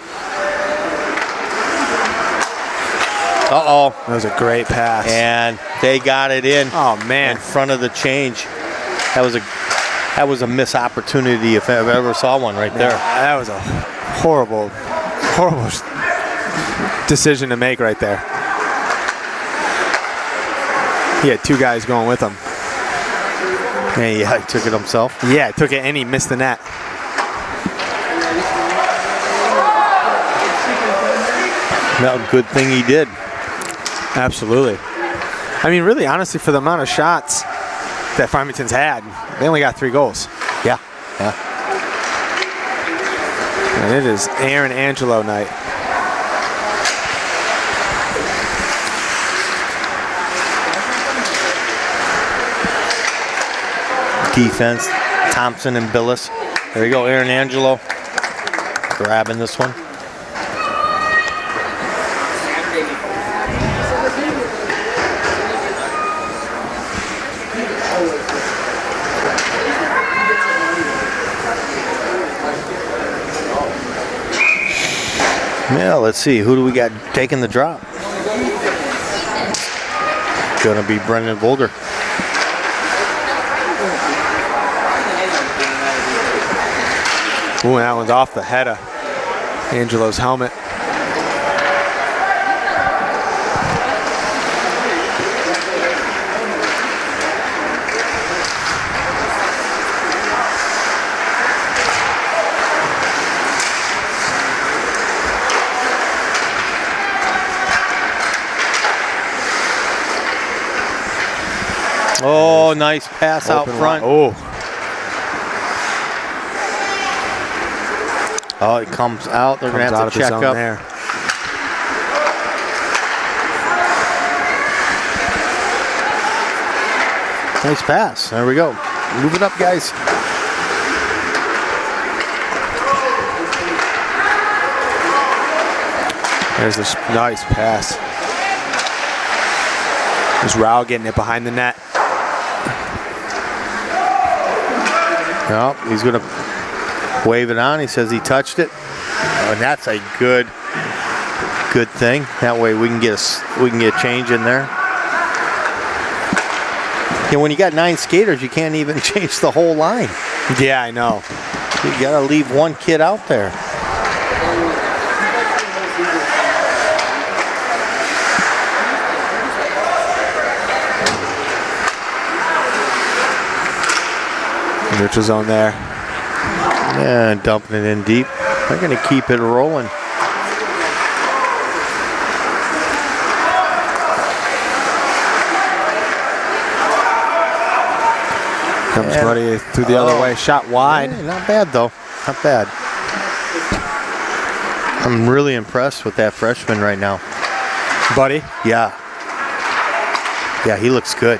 Uh-oh. That was a great pass. And they got it in. Oh, man. In front of the change. That was a missed opportunity if I ever saw one right there. That was a horrible decision to make right there. He had two guys going with him. Yeah, he took it himself. Yeah, he took it and he missed the net. No, good thing he did. Absolutely. I mean, really, honestly, for the amount of shots that Farmington's had, they only got 3 goals. Yeah. And it is Aaron Angelo night. Defense, Thompson and Billis. There you go, Aaron Angelo grabbing this one. Yeah, let's see. Who do we got taking the drop? Gonna be Brendan Volger. Ooh, that one's off the head of Angelo's helmet. Oh, nice pass out front. Oh, it comes out. They're going to have to check up. There. Nice pass. There we go. Move it up, guys. There's this nice pass. There's Rao getting it behind the net. No, he's going to wave it on. He says he touched it. Oh, and that's a good thing. That way we can get a change in there. Yeah, when you got 9 skaters, you can't even change the whole line. Yeah, I know. You got to leave one kid out there. Neutral zone there. And dumping it in deep. They're going to keep it rolling. Comes Buddy through the other way. Shot wide. Yeah, not bad, though. Not bad. I'm really impressed with that freshman right now. Buddy? Yeah. Yeah, he looks good.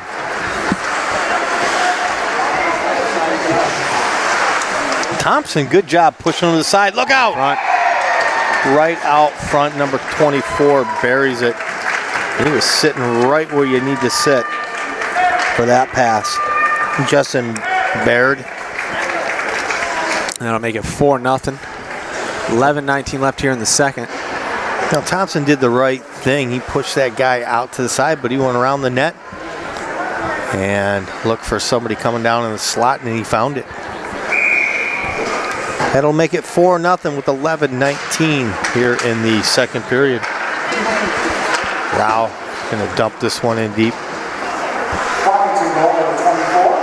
Thompson, good job pushing him to the side. Look out! Front. Right out front, number 24 buries it. He was sitting right where you need to sit for that pass. Justin Baird. And that'll make it 4-0. 11:19 left here in the second. Now Thompson did the right thing. He pushed that guy out to the side, but he went around the net and looked for somebody coming down in the slot, and he found it. That'll make it 4-0 with 11:19 here in the second period. Rao gonna dump this one in deep. Farmington goal number 24,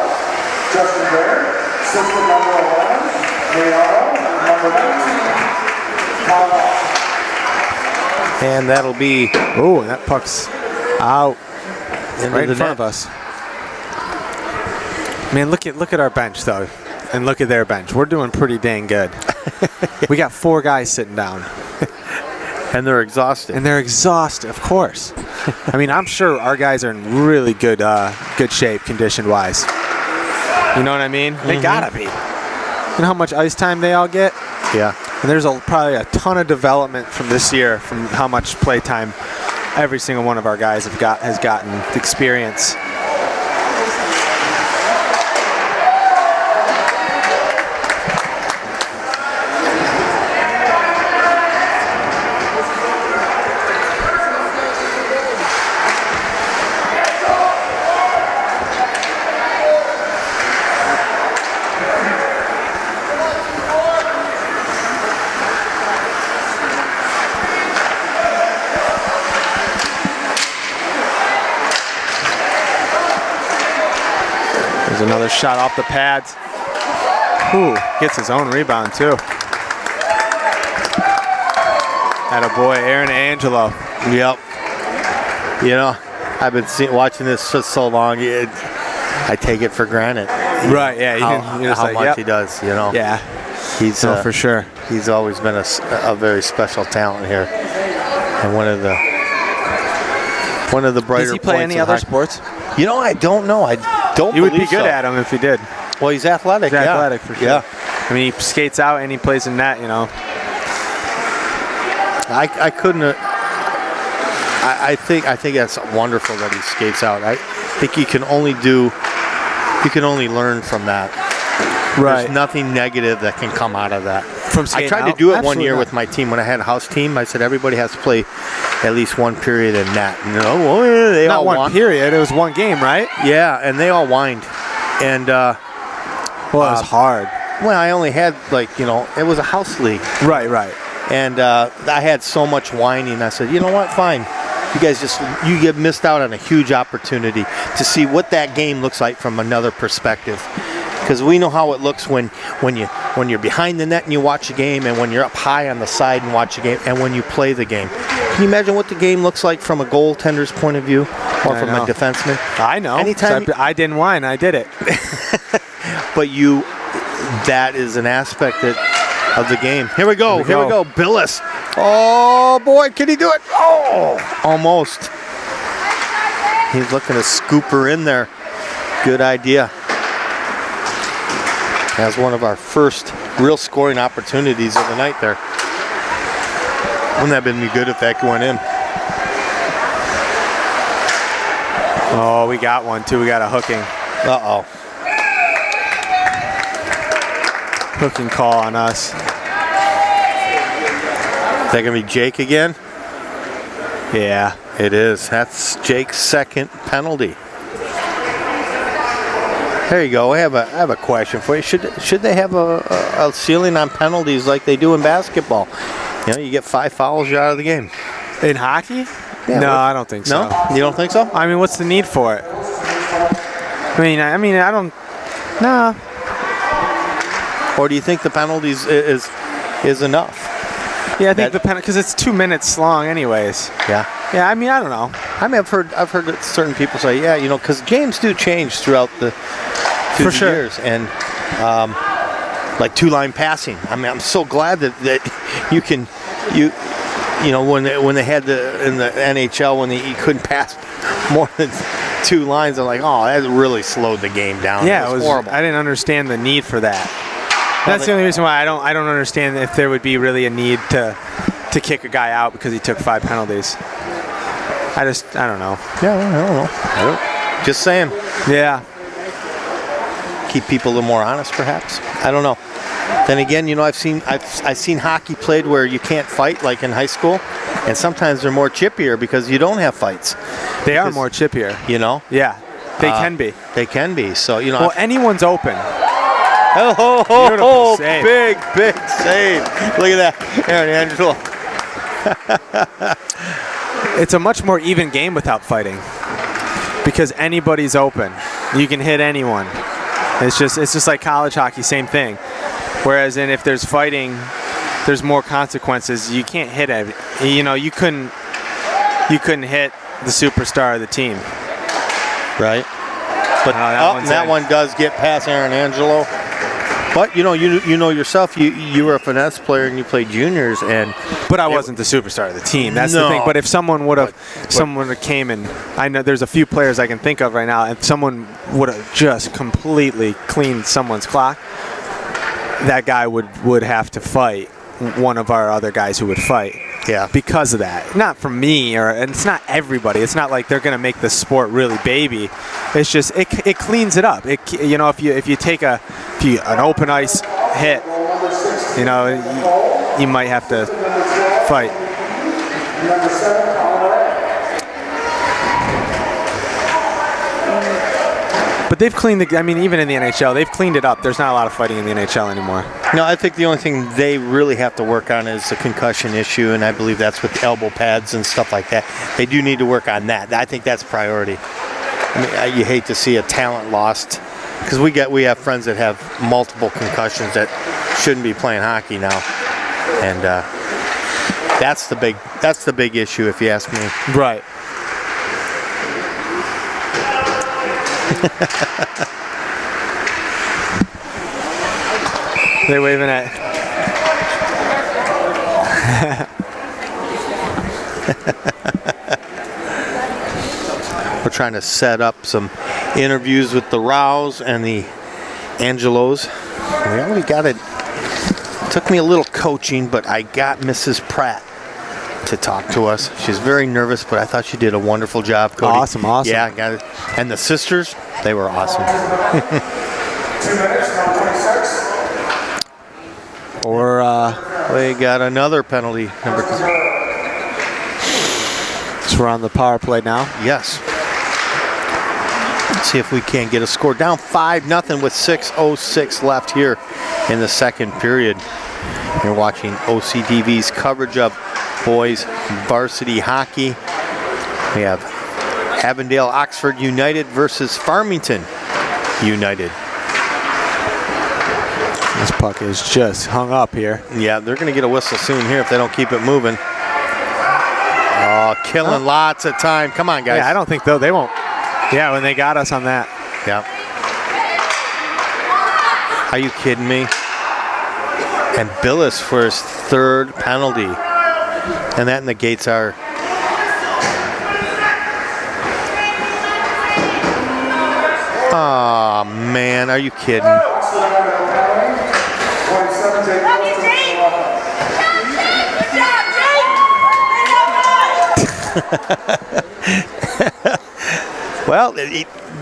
Justin Baird, assistant number 11, Leonardo, number 19, Kyle Lawson. And that'll be Oh, that puck's out. Right in front of us. Man, look at our bench though. And look at their bench. We're doing pretty dang good. We got 4 guys sitting down. And they're exhausted. And they're exhausted, of course. I mean, I'm sure our guys are in really good shape, condition-wise. You know what I mean? They gotta be. You know how much ice time they all get? Yeah. And there's probably a ton of development from this year, from how much play time every single one of our guys has gotten experience. There's another shot off the pads. Ooh, gets his own rebound too. Attaboy, Aaron Angelo. Yep. You know, I've been watching this for so long. I take it for granted. Right, yeah. How much he does, you know. Yeah. He's for sure. He's always been a very special talent here, and one of the brighter. Does he play points any other sports? You know, I don't know. I don't. You would be believe good so. at him if he did. Well, he's athletic. He's athletic for sure. Yeah. I mean, he skates out and he plays in net. You know. I couldn't. I think that's wonderful that he skates out. I think you can only learn from that. Right. There's nothing negative that can come out of that. From skating I tried out? to do it Absolutely one year not. with my team when I had a house team. I said everybody has to play at least one period in net. And they Not all one period. It was one game, right? Yeah, and they all whined. And well, it was hard. Well, I only had it was a house league. Right, right. And I had so much whining. I said, you know what? Fine. You guys you get missed out on a huge opportunity to see what that game looks like from another perspective. Because we know how it looks when you're behind the net and you watch a game, and when you're up high on the side and watch a game, and when you play the game. Can you imagine what the game looks like from a goaltender's point of view, or from a defenseman? I know. Anytime I didn't whine. I did it. But that is an aspect of the game. Here we go. Here we go. Billis. Oh, boy. Can he do it? Oh, almost. He's looking to scoop her in there. Good idea. That's one of our first real scoring opportunities of the night there. Wouldn't that have been good if that went in? Oh, we got one, too. We got a hooking. Uh-oh. Hooking call on us. Is that going to be Jake again? Yeah. It is. That's Jake's second penalty. There you go. I have a question for you. Should they have a ceiling on penalties like they do in basketball? You know, you get 5 fouls, you're out of the game. In hockey? Yeah, no, I don't think so. No? You don't think so? I mean, what's the need for it? I mean, I don't. No. Or do you think the penalties is enough? Yeah, I think the penalty, because it's 2 minutes long anyways. Yeah. Yeah, I mean, I don't know. I mean, I've heard that certain people say, yeah, you know, because games do change through the years, and like two-line passing. I mean, I'm so glad that you know when they had in the NHL when you couldn't pass more than 2 lines. I'm like, oh, that really slowed the game down. Yeah, it was horrible. I didn't understand the need for that. That's the only reason why I don't understand if there would be really a need to kick a guy out because he took 5 penalties. I don't know. Yeah, I don't know. Just saying. Yeah. Keep people a little more honest, perhaps. I don't know. Then again, you know, I've seen hockey played where you can't fight, like in high school, and sometimes they're more chippier because you don't have fights. They are more chippier. You know. Yeah, they can be. They can be. So you know. Well, anyone's open. Oh, big save. Look at that, Aaron Angelo. It's a much more even game without fighting because anybody's open. You can hit anyone. It's just like college hockey, same thing. Whereas if there's fighting, there's more consequences. You can't hit it. You know, you couldn't hit the superstar of the team. Right. But that one does get past Aaron Angelo. But you know yourself. You were a finesse player and you played juniors, but I wasn't the superstar of the team. That's the thing. But if someone would have came and I know there's a few players I can think of right now, and someone would have just completely cleaned someone's clock, that guy would have to fight one of our other guys who would fight. Yeah. Because of that. Not from me, and it's not everybody. It's not like they're going to make the sport really baby. It's just it cleans it up. You know, if you take an open ice hit, you know, you might have to fight. But they've cleaned even in the NHL, they've cleaned it up. There's not a lot of fighting in the NHL anymore. No, I think the only thing they really have to work on is the concussion issue, and I believe that's with elbow pads and stuff like that. They do need to work on that. I think that's priority. I mean, you hate to see a talent lost because we have friends that have multiple concussions that shouldn't be playing hockey now, and that's the big issue if you ask me. Right. They're waving at. We're trying to set up some interviews with the Rows and the Angelos. We already got it. Took me a little coaching, but I got Mrs. Pratt to talk to us. She's very nervous, but I thought she did a wonderful job, Cody. Awesome. Yeah, got it. And the sisters, they were awesome. 2 minutes, number 26. Or we got another penalty. So we're on the power play now. Yes. Let's see if we can get a score. Down 5-0 with 6:06 left here in the second period. You're watching OCTV's coverage of boys varsity hockey. We have Avondale Oxford United versus Farmington United. This puck is just hung up here. Yeah, they're going to get a whistle soon here if they don't keep it moving. Oh, killing lots of time. Come on, guys. Yeah, I don't think they won't. Yeah, when they got us on that. Yeah. Are you kidding me? And Billis for his 3rd penalty. And that negates our... Oh, man, are you kidding? Well,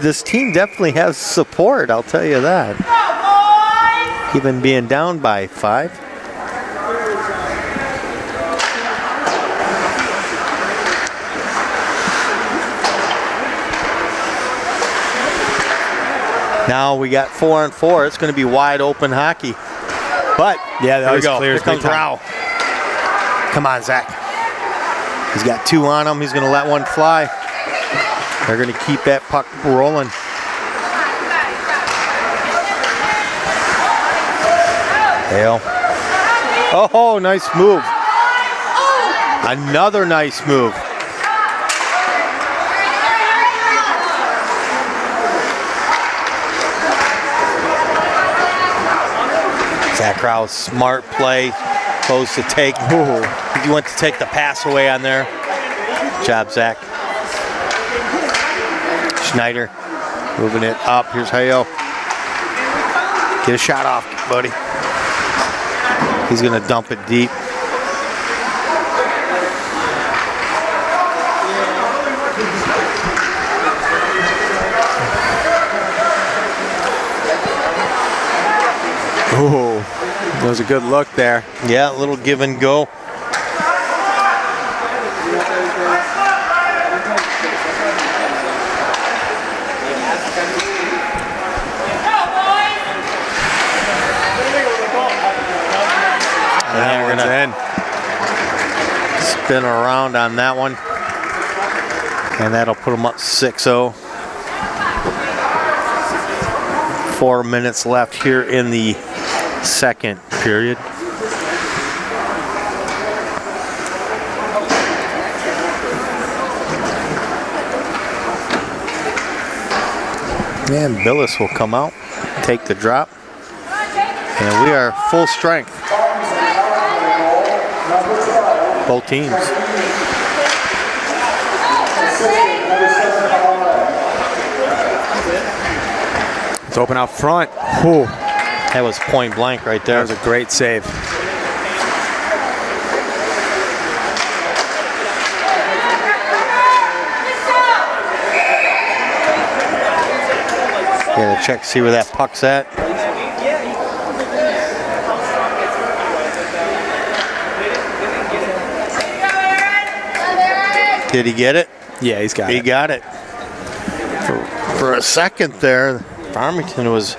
this team definitely has support, I'll tell you that. Even being down by 5. Now we got 4-on-4. It's going to be wide open hockey. But yeah, there we go. Here comes Rao. Come on, Zach. He's got 2 on him. He's going to let one fly. They're going to keep that puck rolling. Hale. Oh, nice move. Another nice move. Zach Rouse, smart play. Goes to take. Ooh. He went to take the pass away on there. Good job, Zach. Schneider moving it up. Here's Hale. Get a shot off, buddy. He's going to dump it deep. Ooh, that was a good look there. Yeah, a little give and go. And we're gonna spin around on that one. And that'll put them up 6-0. 4 minutes left here in the second period. And Billis will come out, take the drop. And we are full strength. Both teams. It's open out front. Ooh. That was point blank right there. That was a great save. Yeah, check to see where that puck's at. Did he get it? Yeah, he's got it. He got it. For a second there, Farmington was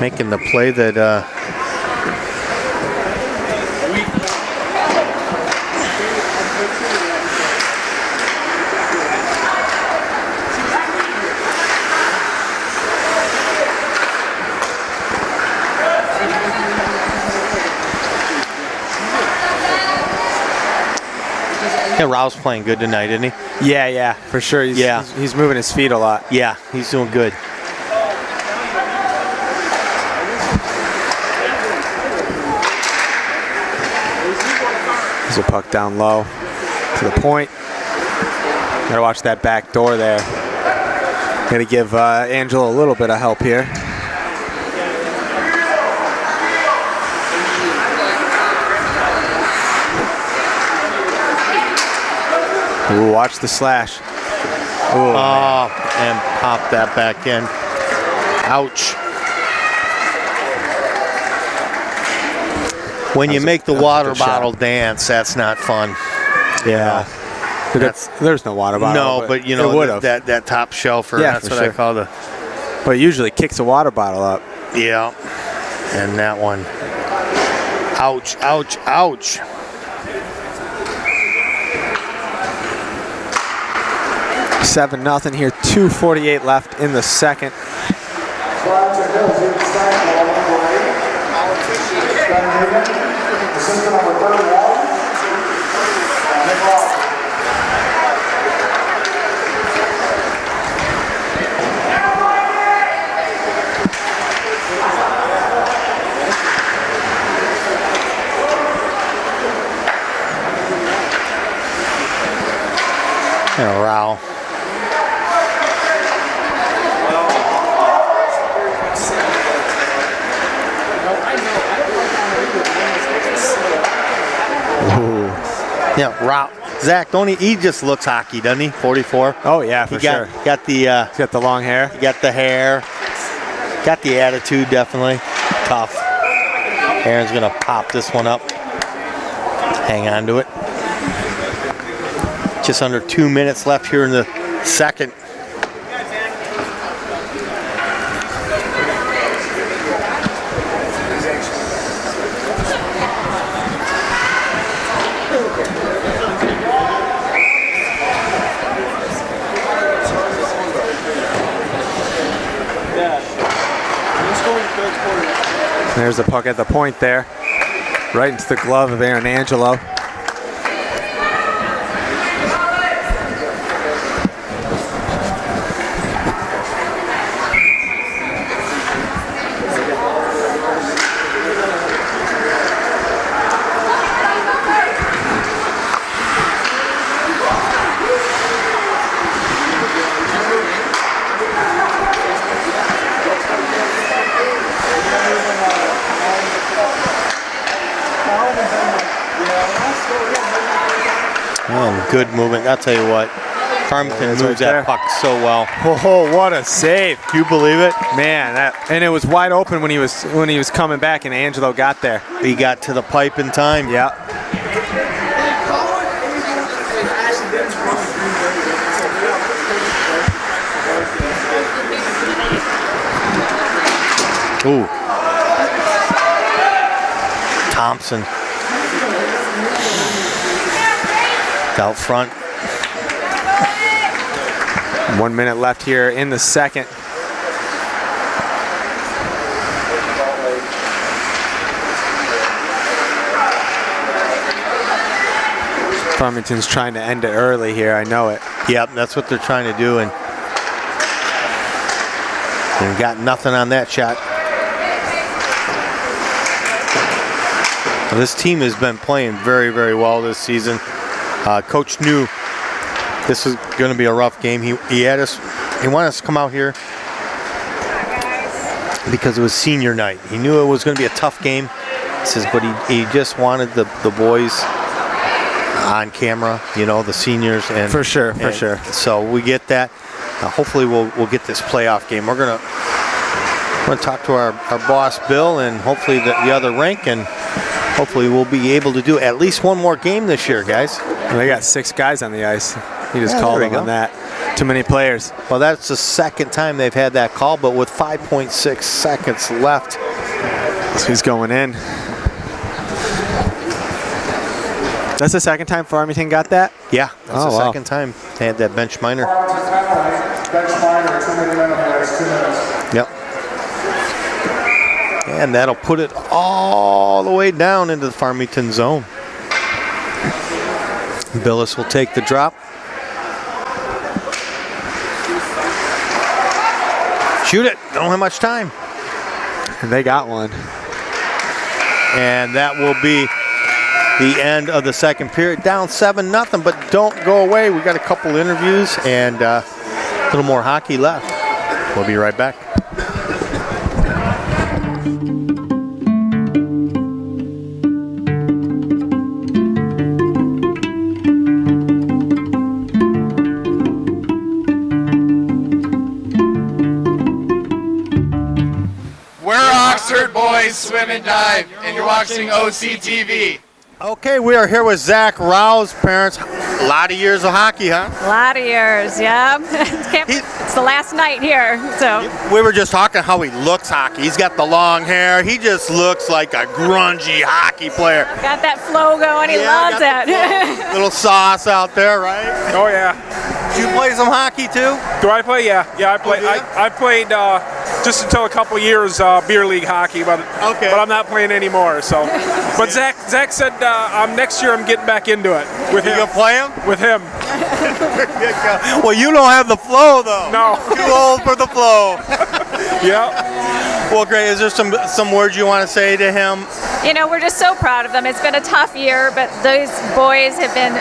making the play that yeah, Rao's playing good tonight, isn't he? Yeah, for sure. He's moving his feet a lot. Yeah, he's doing good. There's a puck down low to the point. Gotta watch that back door there. Gotta give Angela a little bit of help here. Ooh, watch the slash. Ooh, and pop that back in. Ouch. When you make the water bottle dance, that's not fun. Yeah. There's no water bottle. No, but you know that top shelfer. Yeah, that's for what sure. I call the. But it usually kicks a water bottle up. Yeah, and that one. Ouch! Ouch! Ouch! Seven nothing here. 2:48 left in the second. And Rao. Yeah, Rao. Zach, don't he just looks hockey, doesn't he? 44. Oh yeah, for sure. Got the He's got the long hair. got the hair. Got the attitude, definitely. Tough. Aaron's gonna pop this one up. Hang on to it. Just under 2 minutes left here in the second. There's a puck at the point there. Right into the glove of Aaron Angelo. Oh, good movement. I'll tell you what. Farmington moves that puck so well. Oh, what a save! Do you believe it? Man, and it was wide open when he was coming back, and Angelo got there. He got to the pipe in time. Yeah. Ooh. Thompson. Out front. 1 minute left here in the second. Farmington's trying to end it early here, I know it. Yep, that's what they're trying to do, and they got nothing on that shot. This team has been playing very, very well this season. Coach knew this was going to be a rough game. He wanted us to come out here because it was senior night. He knew it was going to be a tough game. He says, but he just wanted the boys on camera, you know, the seniors, and for sure. So we get that. Hopefully we'll get this playoff game. We're gonna talk to our boss Bill, and hopefully the other rink, and hopefully we'll be able to do at least one more game this year, guys. They got 6 guys on the ice. He just called them on that. Too many players. Well, that's the second time they've had that call, but with 5.6 seconds left. So he's going in. That's the second time Farmington got that? Yeah, that's the second time they had that bench minor. Yep. And that'll put it all the way down into the Farmington zone. Billis will take the drop. Shoot it. Don't have much time. And they got one. And that will be the end of the second period. Down 7-0, but don't go away. We got a couple interviews and a little more hockey left. We'll be right back. Boys swim and dive, and you're watching OCTV. Okay, we are here with Zach Rouse, parents. A lot of years of hockey, huh? A lot of years, yeah. It's the last night here, so. We were just talking how he looks hockey. He's got the long hair. He just looks like a grungy hockey player. Got that flow going. He loves it. Little sauce out there, right? Oh yeah. Do you play some hockey too? Do I play? Yeah, I play. I played just until a couple years beer league hockey, but I'm not playing anymore. So, but Zach said next year I'm getting back into it with him. You gonna play him? With him. Well, you don't have the flow though. No. Too old for the flow. Yeah. Well, great. Is there some words you want to say to him? You know, we're just so proud of them. It's been a tough year, but those boys have been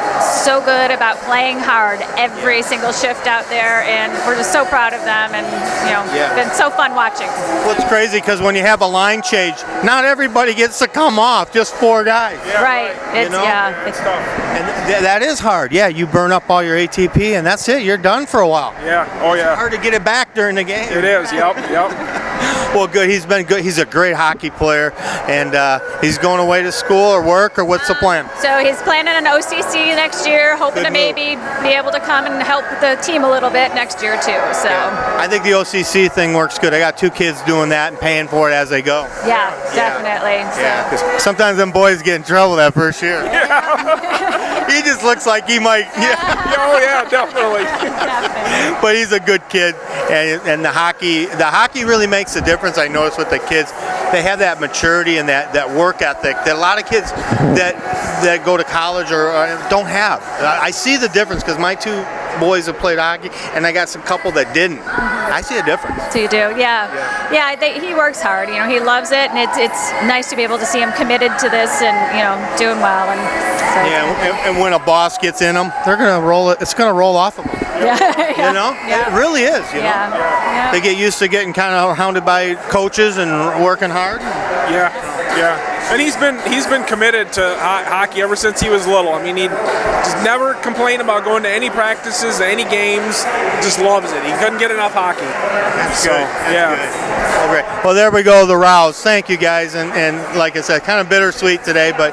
so good about playing hard every single shift out there, and we're just so proud of them, and, you know, it's been so fun watching. Well, it's crazy because when you have a line change, not everybody gets to come off, just 4 guys. Yeah, right. It's, you know? It's tough. And that is hard. Yeah, you burn up all your ATP, and that's it. You're done for a while. Yeah. Oh, yeah. It's hard to get it back during the game. It is. Yep. Well, good. He's been good. He's a great hockey player, and he's going away to school or work, or what's the plan? So he's planning an OCC next year, hoping to maybe be able to come and help the team a little bit next year too. So I think the OCC thing works good. I got 2 kids doing that and paying for it as they go. Yeah, definitely. Yeah, because sometimes them boys get in trouble that first year. Yeah. He just looks like he might. Yeah. Oh yeah, definitely. But he's a good kid, and the hockey really makes makes a difference. I notice with the kids, they have that maturity and that work ethic that a lot of kids that go to college or don't have. I see the difference because my two boys have played hockey, and I got some couple that didn't. I see a difference. So you do, yeah. He works hard. He loves it, and it's nice to be able to see him committed to this and doing well. And so. Yeah, and when a boss gets in them, they're gonna roll it. It's gonna roll off of them. Yeah. It really is. Yeah. They get used to getting kind of hounded by coaches and working hard. Yeah. And he's been committed to hockey ever since he was little. I mean, he just never complained about going to any practices, any games. He just loves it. He couldn't get enough hockey. That's good. Good. Well, great. Well, there we go, the Rows. Thank you, guys. And like I said, kind of bittersweet today, but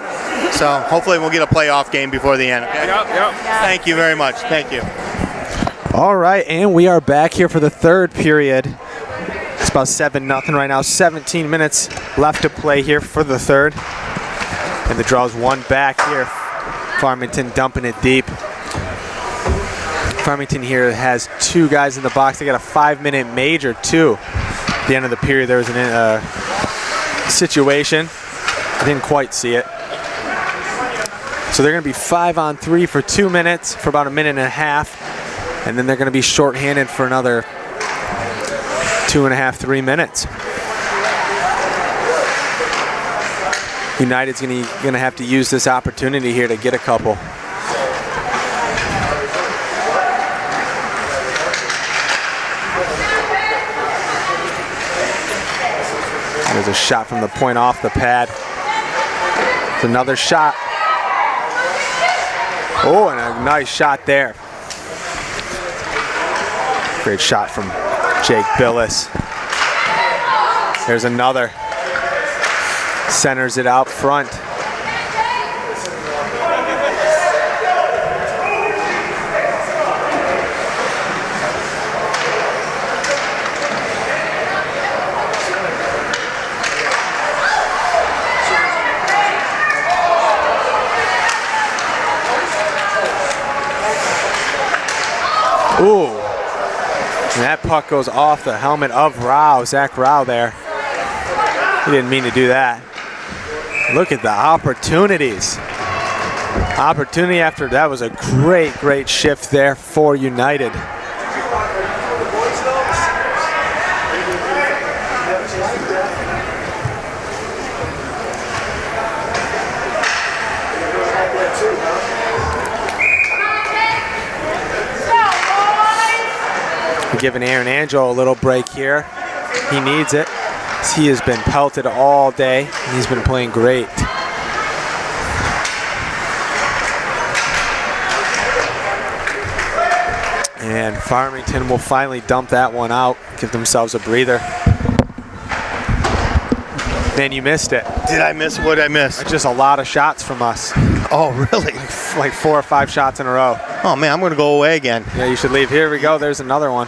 so hopefully we'll get a playoff game before the end. Okay? Yep. Thank you very much. Thank you. All right, and we are back here for the third period. It's about 7-0 right now. 17 minutes left to play here for the third. And the Draw's one back here. Farmington dumping it deep. Farmington here has two guys in the box. They got a 5-minute major, too. At the end of the period, there was a situation. I didn't quite see it. So they're going to be 5-on-3 for 2 minutes, for about a minute and a half. And then they're going to be shorthanded for another 2.5, 3 minutes. United's going to have to use this opportunity here to get a couple. There's a shot from the point off the pad. It's another shot. Oh, and a nice shot there. Great shot from Jake Billis. There's another. Centers it out front. Ooh. And that puck goes off the helmet of Zach Rao there. He didn't mean to do that. Look at the opportunities. Opportunity after that was a great shift there for United. We're giving Aaron Angelo a little break here. He needs it. He has been pelted all day, and he's been playing great. And Farmington will finally dump that one out, give themselves a breather. Man, you missed it. Did I miss what I missed? Just a lot of shots from us. Oh, really? Like 4 or 5 shots in a row. Oh, man, I'm going to go away again. Yeah, you should leave. Here we go. There's another one.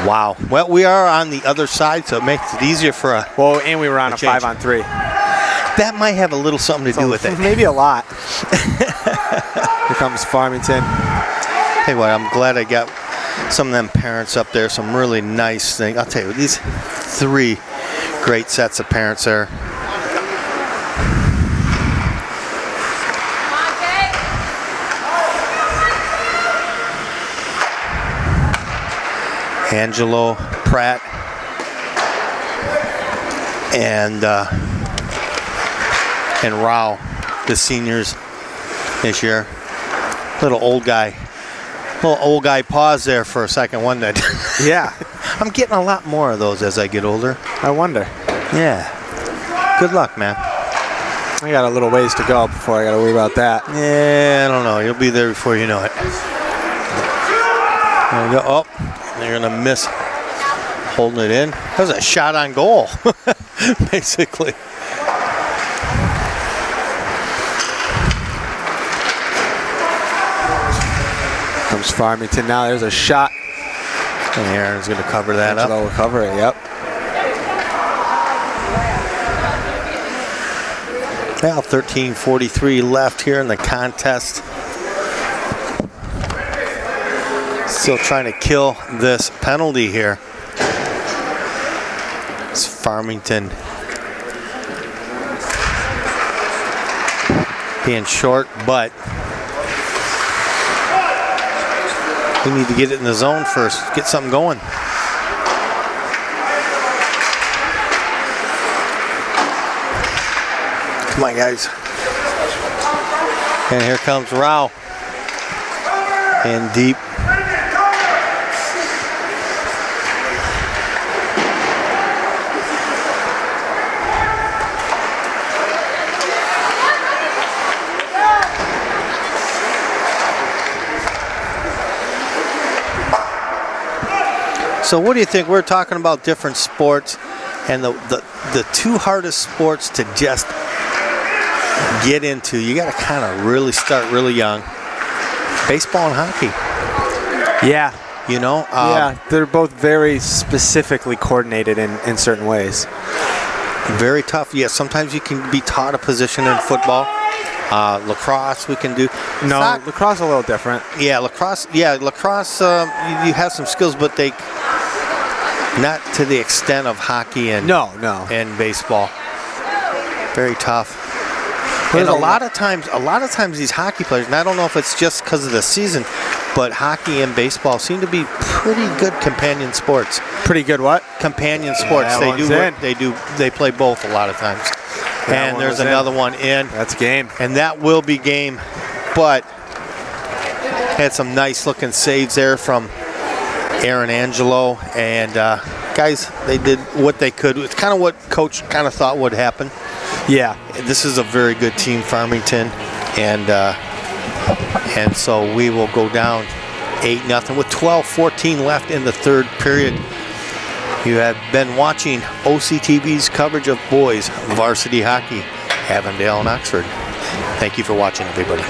Wow. Well, we are on the other side, so it makes it easier for a and we were on a 5-on-3. That might have a little something to do with it. Maybe a lot. Here comes Farmington. Hey, what? I'm glad I got some of them parents up there. Some really nice things. I'll tell you, these 3 great sets of parents there. Angelo, Pratt, and Rao, the seniors this year. Little old guy pause there for a second, wasn't it? Yeah. I'm getting a lot more of those as I get older. I wonder. Yeah. Good luck, man. I got a little ways to go before I got to worry about that. Yeah, I don't know. You'll be there before you know it. There we go. Oh. They're going to miss holding it in. That was a shot on goal, basically. Comes Farmington now. There's a shot. And Aaron's going to cover that up. Will cover it, yep. Now 13:43 left here in the contest. Still trying to kill this penalty here. It's Farmington being short, but we need to get it in the zone first, get something going. Come on, guys. And here comes Rao. And deep. So what do you think? We're talking about different sports, and the two hardest sports to just get into, you got to kind of really start really young. Baseball and hockey. Yeah. You know? Yeah, they're both very specifically coordinated in certain ways. Very tough. Yeah, sometimes you can be taught a position in football. Lacrosse we can do. No, lacrosse a little different. Yeah, lacrosse. Yeah, lacrosse. You have some skills, but they not to the extent of hockey and and baseball. Very tough. And a lot of times these hockey players, and I don't know if it's just because of the season, but hockey and baseball seem to be pretty good companion sports. Pretty good what? Companion sports. They play both a lot of times. And there's another one in. That's game. And that will be game. But had some nice looking saves there from Aaron Angelo. And guys, they did what they could. It's kind of what Coach kind of thought would happen. Yeah. This is a very good team, Farmington. And so we will go down 8-0 with 12:14 left in the third period. You have been watching OCTV's coverage of boys varsity hockey, Avondale and Oxford. Thank you for watching, everybody.